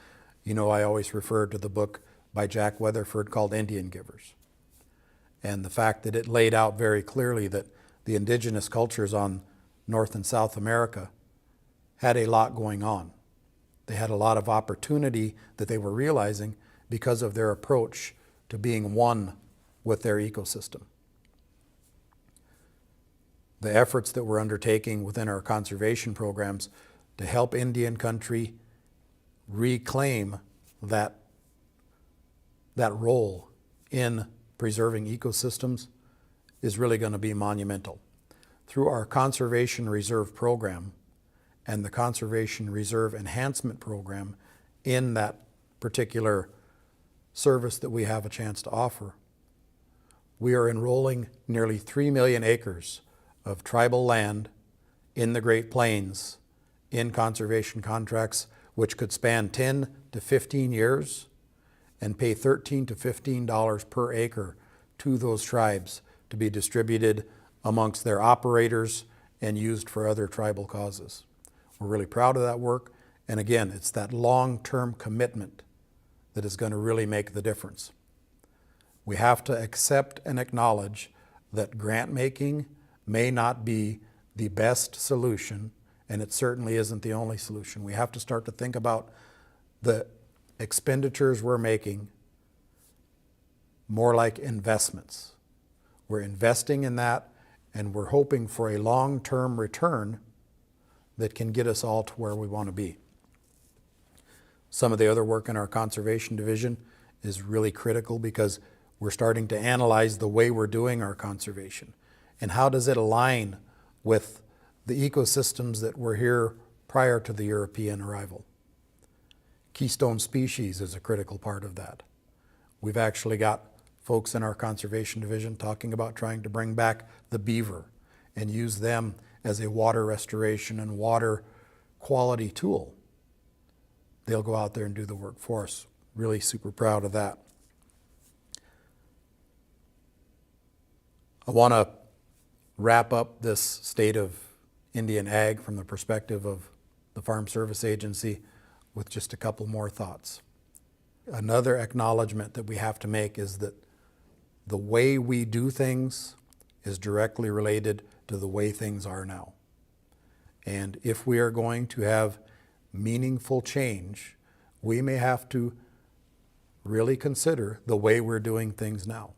you know I always referred to the book by Jack Weatherford called Indian Givers. And the fact that it laid out very clearly that the indigenous cultures on North and South America had a lot going on. They had a lot of opportunity that they were realizing because of their approach to being one with their ecosystem. The efforts that we're undertaking within our conservation programs to help Indian country reclaim that role in preserving ecosystems is really going to be monumental. Through our Conservation Reserve Program and the Conservation Reserve Enhancement Program in that particular service that we have a chance to offer, we are enrolling nearly 3 million acres of tribal land in the Great Plains in conservation contracts, which could span 10 to 15 years and pay $13 to $15 per acre to those tribes to be distributed amongst their operators and used for other tribal causes. We're really proud of that work, and again, it's that long-term commitment that is going to really make the difference. We have to accept and acknowledge that grant making may not be the best solution, and it certainly isn't the only solution. We have to start to think about the expenditures we're making more like investments. We're investing in that, and we're hoping for a long-term return that can get us all to where we want to be. Some of the other work in our conservation division is really critical because we're starting to analyze the way we're doing our conservation and how does it align with the ecosystems that were here prior to the European arrival. Keystone species is a critical part of that. We've actually got folks in our conservation division talking about trying to bring back the beaver and use them as a water restoration and water quality tool. They'll go out there and do the work for us. Really super proud of that. I want to wrap up this state of Indian ag from the perspective of the Farm Service Agency with just a couple more thoughts. Another acknowledgement that we have to make is that the way we do things is directly related to the way things are now. And if we are going to have meaningful change, we may have to really consider the way we're doing things now.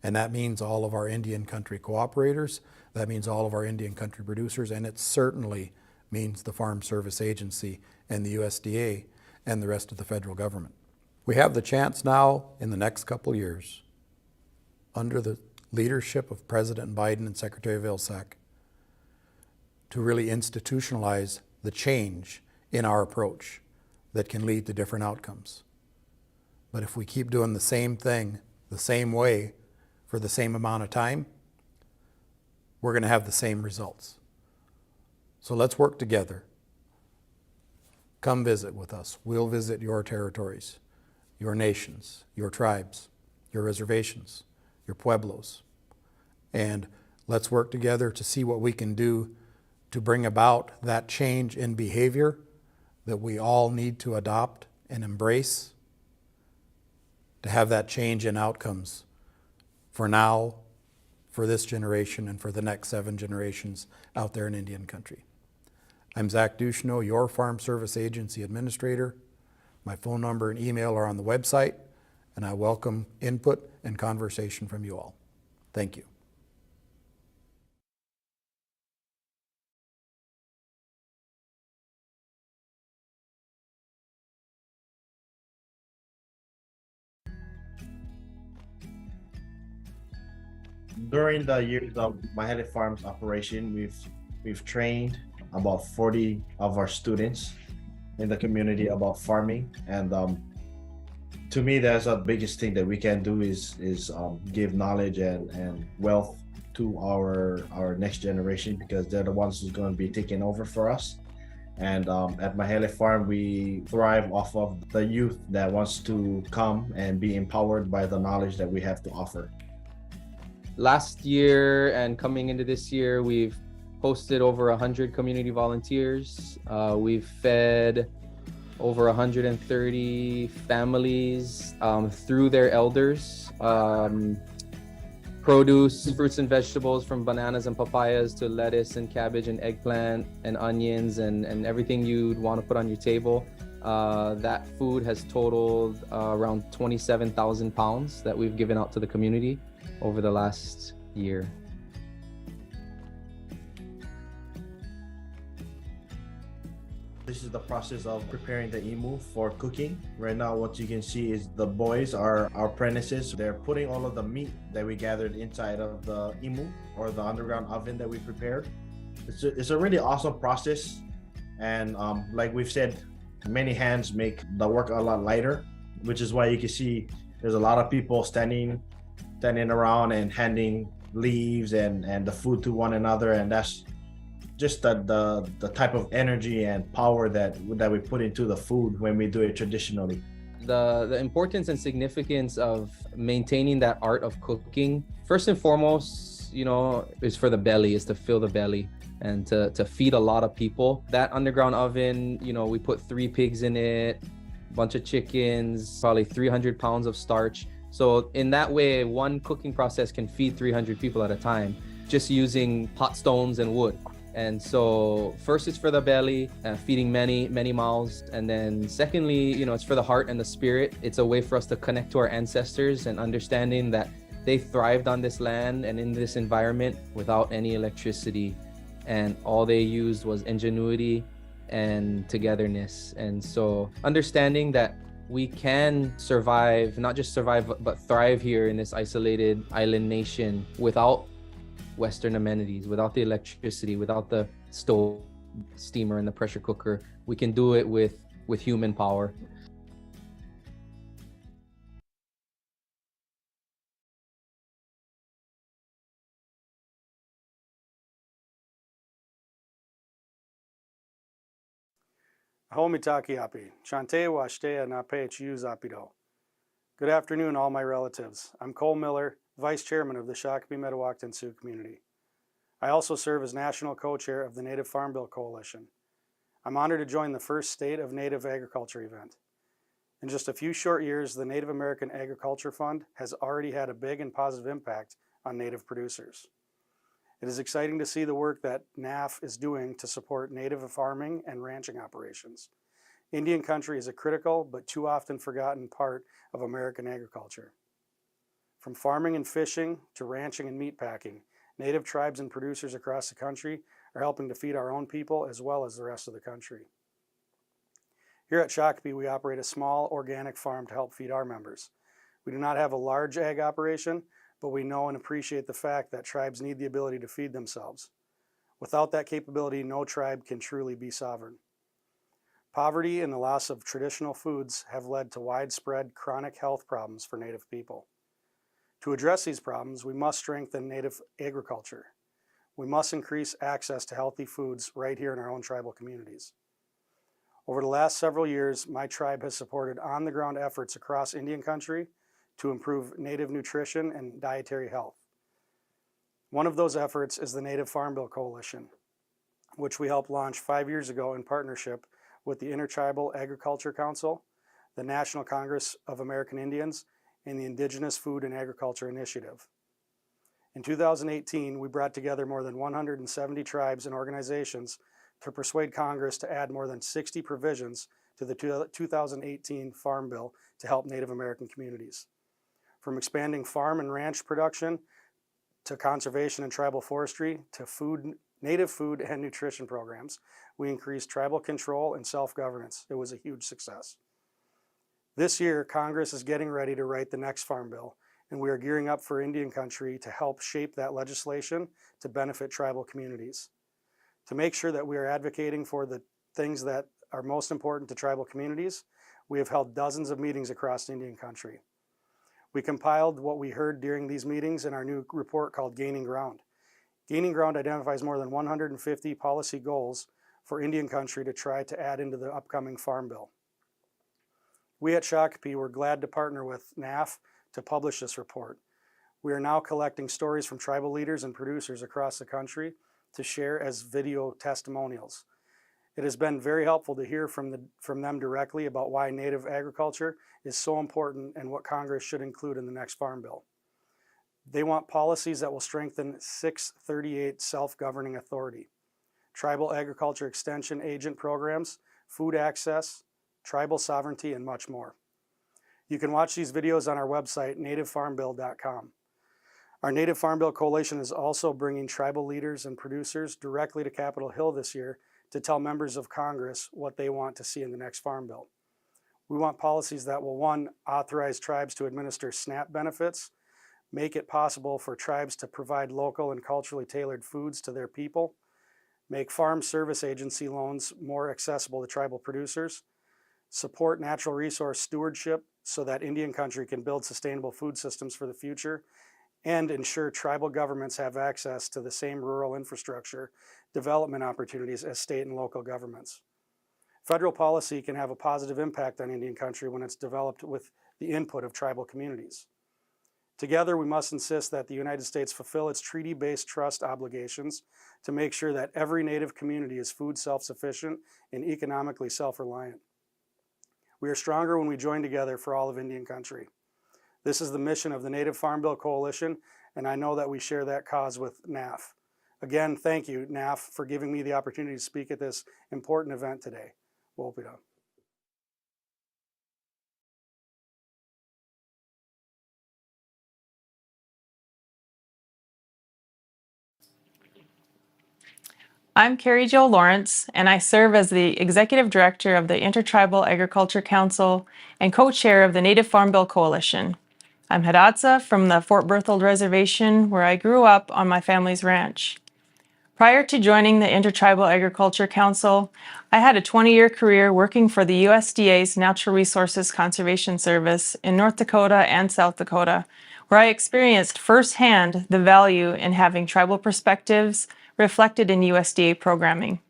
And that means all of our Indian country cooperators, that means all of our Indian country producers, and it certainly means the Farm Service Agency and the USDA and the rest of the federal government. We have the chance now in the next couple years, under the leadership of President Biden and Secretary Vilsack, to really institutionalize the change in our approach that can lead to different outcomes. But if we keep doing the same thing, the same way, for the same amount of time, we're going to have the same results. So let's work together. Come visit with us. We'll visit your territories, your nations, your tribes, your reservations, your pueblos. And let's work together to see what we can do to bring about that change in behavior that we all need to adopt and embrace, to have that change in outcomes for now, for this generation, and for the next 7 generations out there in Indian country. I'm Zach Ducheneau, your Farm Service Agency Administrator. My phone number and email are on the website, and I welcome input and conversation from you all. Thank you. During the years of Mahele Farms operation, we've trained about 40 of our students in the community about farming, and to me, that's the biggest thing that we can do is give knowledge and wealth to our next generation, because they're the ones who's going to be taking over for us. And at Mahele Farm, we thrive off of the youth that wants to come and be empowered by the knowledge that we have to offer. Last year and coming into this year, we've hosted over 100 community volunteers. We've fed over 130 families through their elders. Produce, fruits and vegetables, from bananas and papayas to lettuce and cabbage and eggplant and onions and everything you'd want to put on your table. That food has totaled around 27,000 pounds that we've given out to the community over the last year. This is the process of preparing the imu for cooking. Right now, what you can see is the boys are our apprentices. They're putting all of the meat that we gathered inside of the imu, or the underground oven that we prepared. It's a really awesome process. And like we've said, many hands make the work a lot lighter, which is why you can see there's a lot of people standing around and handing leaves and the food to one another. And that's just the type of energy and power that we put into the food when we do it traditionally. The importance and significance of maintaining that art of cooking, first and foremost, is for the belly, is to fill the belly and to feed a lot of people. That underground oven, we put 3 pigs in it, a bunch of chickens, probably 300 pounds of starch. So in that way, one cooking process can feed 300 people at a time, just using hot stones and wood. And so first it's for the belly, feeding many, many mouths. And then secondly, it's for the heart and the spirit. It's a way for us to connect to our ancestors and understanding that they thrived on this land and in this environment without any electricity. And all they used was ingenuity and togetherness. And so understanding that we can survive, not just survive, but thrive here in this isolated island nation without Western amenities, without the electricity, without the stove, steamer, and the pressure cooker. We can do it with human power. Homitakiapi, Chante Washtea Nape Chiu Zapido. Good afternoon, all my relatives. I'm Cole Miller, Vice Chairman of the Shakopee Metawakan Sioux community. I also serve as National Co-Chair of the Native Farm Bill Coalition. I'm honored to join the first State of Native Agriculture event. In just a few short years, the Native American Agriculture Fund has already had a big and positive impact on Native producers. It is exciting to see the work that NAAF is doing to support Native farming and ranching operations. Indian country is a critical but too often forgotten part of American agriculture. From farming and fishing to ranching and meatpacking, Native tribes and producers across the country are helping to feed our own people as well as the rest of the country. Here at Shakopee, we operate a small organic farm to help feed our members. We do not have a large ag operation, but we know and appreciate the fact that tribes need the ability to feed themselves. Without that capability, no tribe can truly be sovereign. Poverty and the loss of traditional foods have led to widespread chronic health problems for Native people. To address these problems, we must strengthen Native agriculture. We must increase access to healthy foods right here in our own tribal communities. Over the last several years, my tribe has supported on-the-ground efforts across Indian country to improve Native nutrition and dietary health. One of those efforts is the Native Farm Bill Coalition, which we helped launch 5 years ago in partnership with the Intertribal Agriculture Council, the National Congress of American Indians, and the Indigenous Food and Agriculture Initiative. In 2018, we brought together more than 170 tribes and organizations to persuade Congress to add more than 60 provisions to the 2018 Farm Bill to help Native American communities. From expanding farm and ranch production to conservation and tribal forestry to native food and nutrition programs, we increased tribal control and self-governance. It was a huge success. This year, Congress is getting ready to write the next Farm Bill, and we are gearing up for Indian country to help shape that legislation to benefit tribal communities. To make sure that we are advocating for the things that are most important to tribal communities, we have held dozens of meetings across Indian country. We compiled what we heard during these meetings in our new report called Gaining Ground. Gaining Ground identifies more than 150 policy goals for Indian country to try to add into the upcoming Farm Bill. We at Shakopee were glad to partner with NAAF to publish this report. We are now collecting stories from tribal leaders and producers across the country to share as video testimonials. It has been very helpful to hear from them directly about why Native agriculture is so important and what Congress should include in the next Farm Bill. They want policies that will strengthen 638 self-governing authority, tribal agriculture extension agent programs, food access, tribal sovereignty, and much more. You can watch these videos on our website, nativefarmbill.com. Our Native Farm Bill Coalition is also bringing tribal leaders and producers directly to Capitol Hill this year to tell members of Congress what they want to see in the next Farm Bill. We want policies that will, one, authorize tribes to administer SNAP benefits, make it possible for tribes to provide local and culturally tailored foods to their people, make Farm Service Agency loans more accessible to tribal producers, support natural resource stewardship so that Indian country can build sustainable food systems for the future, and ensure tribal governments have access to the same rural infrastructure development opportunities as state and local governments. Federal policy can have a positive impact on Indian country when it's developed with the input of tribal communities. Together, we must insist that the United States fulfill its treaty-based trust obligations to make sure that every Native community is food self-sufficient and economically self-reliant. We are stronger when we join together for all of Indian country. This is the mission of the Native Farm Bill Coalition, and I know that we share that cause with NAAF. Again, thank you, NAAF, for giving me the opportunity to speak at this important event today. Wopida. I'm Carrie Jo Lawrence, and I serve as the Executive Director of the Intertribal Agriculture Council and co-chair of the Native Farm Bill Coalition. I'm Hidatsa from the Fort Berthold Reservation, where I grew up on my family's ranch. Prior to joining the Intertribal Agriculture Council, I had a 20-year career working for the USDA's Natural Resources Conservation Service in North Dakota and South Dakota, where I experienced firsthand the value in having tribal perspectives reflected in USDA programming.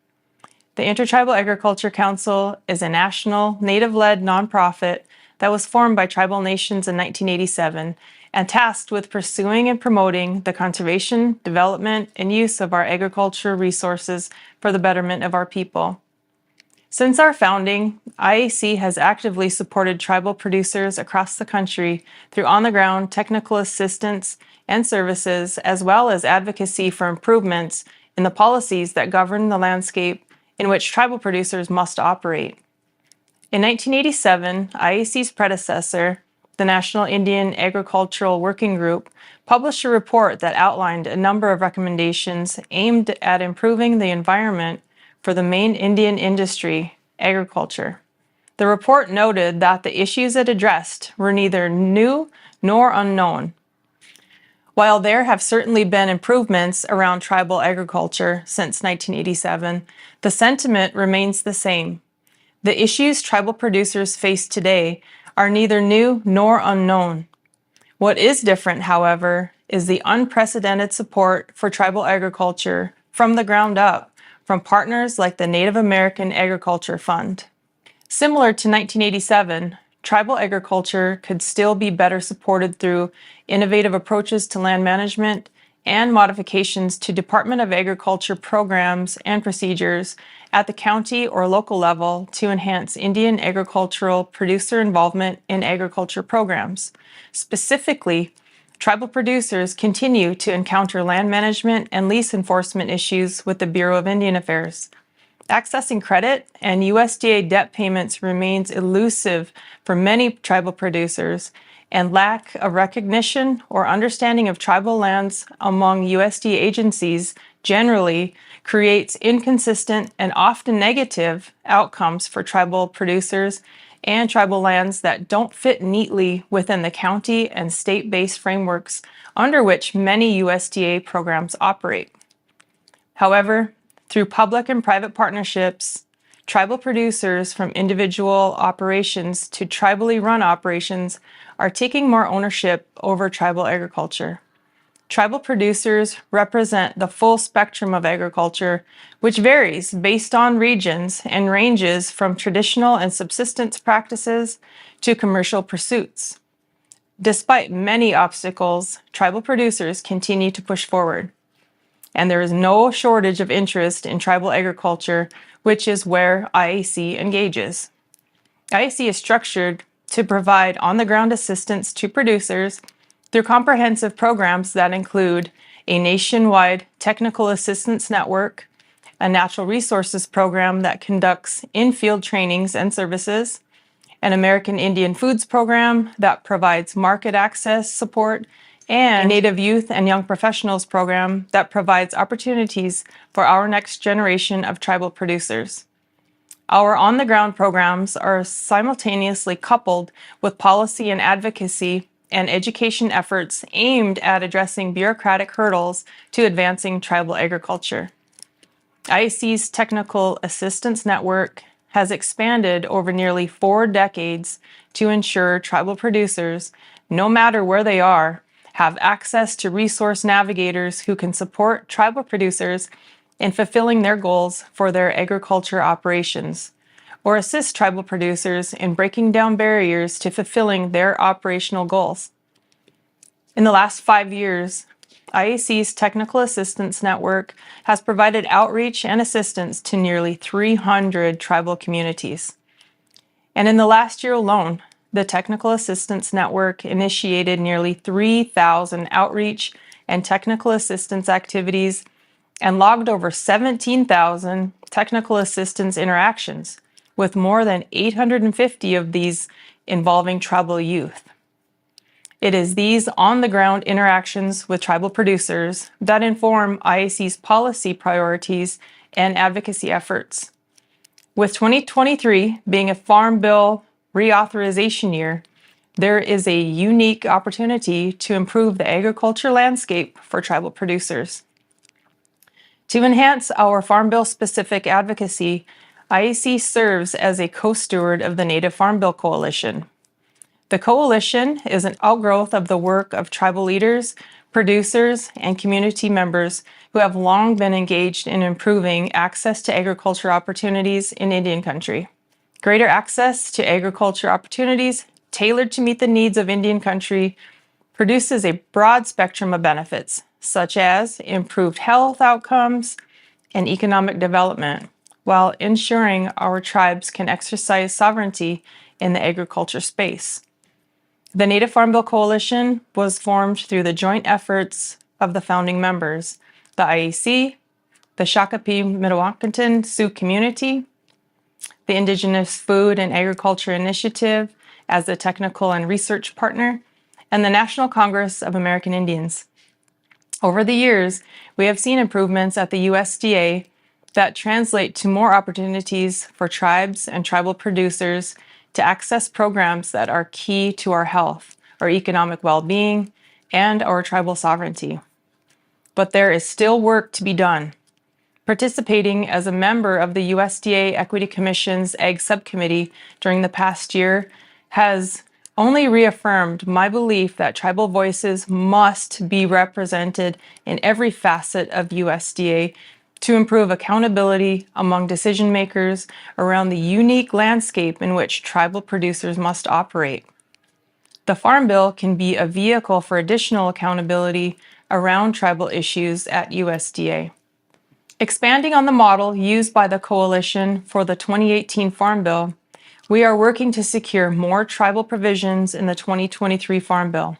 The Intertribal Agriculture Council is a national, Native-led nonprofit that was formed by tribal nations in 1987 and tasked with pursuing and promoting the conservation, development, and use of our agricultural resources for the betterment of our people. Since our founding, IAC has actively supported tribal producers across the country through on-the-ground technical assistance and services, as well as advocacy for improvements in the policies that govern the landscape in which tribal producers must operate. In 1987, IAC's predecessor, the National Indian Agricultural Working Group, published a report that outlined a number of recommendations aimed at improving the environment for the main Indian industry, agriculture. The report noted that the issues it addressed were neither new nor unknown. While there have certainly been improvements around tribal agriculture since 1987, the sentiment remains the same. The issues tribal producers face today are neither new nor unknown. What is different, however, is the unprecedented support for tribal agriculture from the ground up from partners like the Native American Agriculture Fund. Similar to 1987, tribal agriculture could still be better supported through innovative approaches to land management and modifications to Department of Agriculture programs and procedures at the county or local level to enhance Indian agricultural producer involvement in agriculture programs. Specifically, tribal producers continue to encounter land management and lease enforcement issues with the Bureau of Indian Affairs. Accessing credit and USDA debt payments remains elusive for many tribal producers, and lack of recognition or understanding of tribal lands among USDA agencies generally creates inconsistent and often negative outcomes for tribal producers and tribal lands that don't fit neatly within the county and state-based frameworks under which many USDA programs operate. However, through public and private partnerships, tribal producers from individual operations to tribally run operations are taking more ownership over tribal agriculture. Tribal producers represent the full spectrum of agriculture, which varies based on regions and ranges from traditional and subsistence practices to commercial pursuits. Despite many obstacles, tribal producers continue to push forward. And there is no shortage of interest in tribal agriculture, which is where IAC engages. IAC is structured to provide on-the-ground assistance to producers through comprehensive programs that include a nationwide technical assistance network, a natural resources program that conducts in-field trainings and services, an American Indian Foods program that provides market access support, and a Native Youth and Young Professionals program that provides opportunities for our next generation of tribal producers. Our on-the-ground programs are simultaneously coupled with policy and advocacy and education efforts aimed at addressing bureaucratic hurdles to advancing tribal agriculture. IAC's Technical Assistance Network has expanded over nearly 4 decades to ensure tribal producers, no matter where they are, have access to resource navigators who can support tribal producers in fulfilling their goals for their agriculture operations, or assist tribal producers in breaking down barriers to fulfilling their operational goals. In the last 5 years, IAC's Technical Assistance Network has provided outreach and assistance to nearly 300 tribal communities. And in the last year alone, the Technical Assistance Network initiated nearly 3,000 outreach and technical assistance activities and logged over 17,000 technical assistance interactions, with more than 850 of these involving tribal youth. It is these on-the-ground interactions with tribal producers that inform IAC's policy priorities and advocacy efforts. With 2023 being a Farm Bill reauthorization year, there is a unique opportunity to improve the agriculture landscape for tribal producers. To enhance our Farm Bill specific advocacy, IAC serves as a co-steward of the Native Farm Bill Coalition. The coalition is an outgrowth of the work of tribal leaders, producers, and community members who have long been engaged in improving access to agriculture opportunities in Indian country. Greater access to agriculture opportunities tailored to meet the needs of Indian country produces a broad spectrum of benefits, such as improved health outcomes and economic development, while ensuring our tribes can exercise sovereignty in the agriculture space. The Native Farm Bill Coalition was formed through the joint efforts of the founding members, the IAC, the Shakopee Mdewakanton Sioux community, the Indigenous Food and Agriculture Initiative as the technical and research partner, and the National Congress of American Indians. Over the years, we have seen improvements at the USDA that translate to more opportunities for tribes and tribal producers to access programs that are key to our health, our economic well-being, and our tribal sovereignty. But there is still work to be done. Participating as a member of the USDA Equity Commission's Ag Subcommittee during the past year has only reaffirmed my belief that tribal voices must be represented in every facet of USDA to improve accountability among decision makers around the unique landscape in which tribal producers must operate. The Farm Bill can be a vehicle for additional accountability around tribal issues at USDA. Expanding on the model used by the Coalition for the 2018 Farm Bill, we are working to secure more tribal provisions in the 2023 Farm Bill.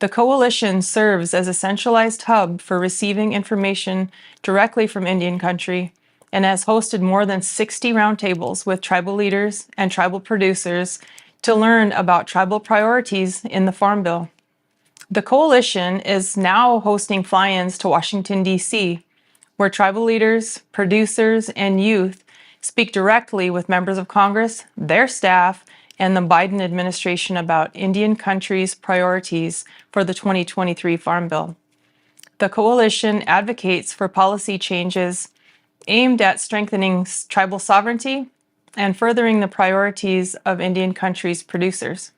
The Coalition serves as a centralized hub for receiving information directly from Indian country and has hosted more than 60 roundtables with tribal leaders and tribal producers to learn about tribal priorities in the Farm Bill. The Coalition is now hosting fly-ins to Washington, D.C., where tribal leaders, producers, and youth speak directly with members of Congress, their staff, and the Biden administration about Indian country's priorities for the 2023 Farm Bill. The Coalition advocates for policy changes aimed at strengthening tribal sovereignty and furthering the priorities of Indian country's producers.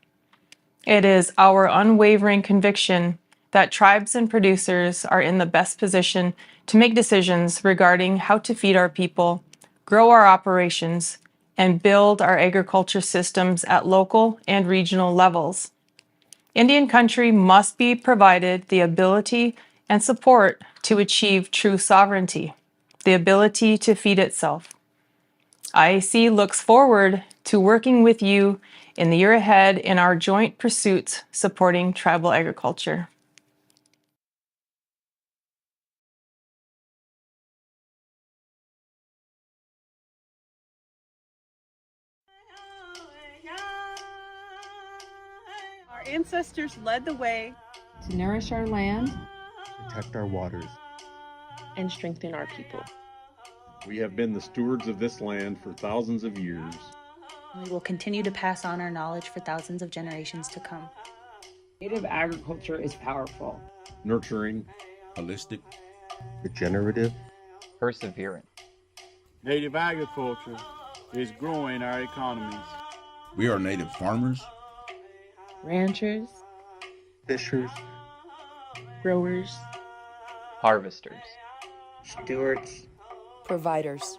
It is our unwavering conviction that tribes and producers are in the best position to make decisions regarding how to feed our people, grow our operations, and build our agriculture systems at local and regional levels. Indian country must be provided the ability and support to achieve true sovereignty, the ability to feed itself. IAC looks forward to working with you in the year ahead in our joint pursuits supporting tribal agriculture. Our ancestors led the way to nourish our land, protect our waters, and strengthen our people. We have been the stewards of this land for thousands of years. We will continue to pass on our knowledge for thousands of generations to come. Native agriculture is powerful, Nurturing, holistic, regenerative, perseverant. Native agriculture is growing our economies. We are native farmers, ranchers, fishers, growers, harvesters, stewards, providers.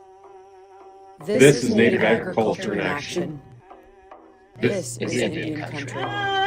This is Native agriculture in action. This is Indian country.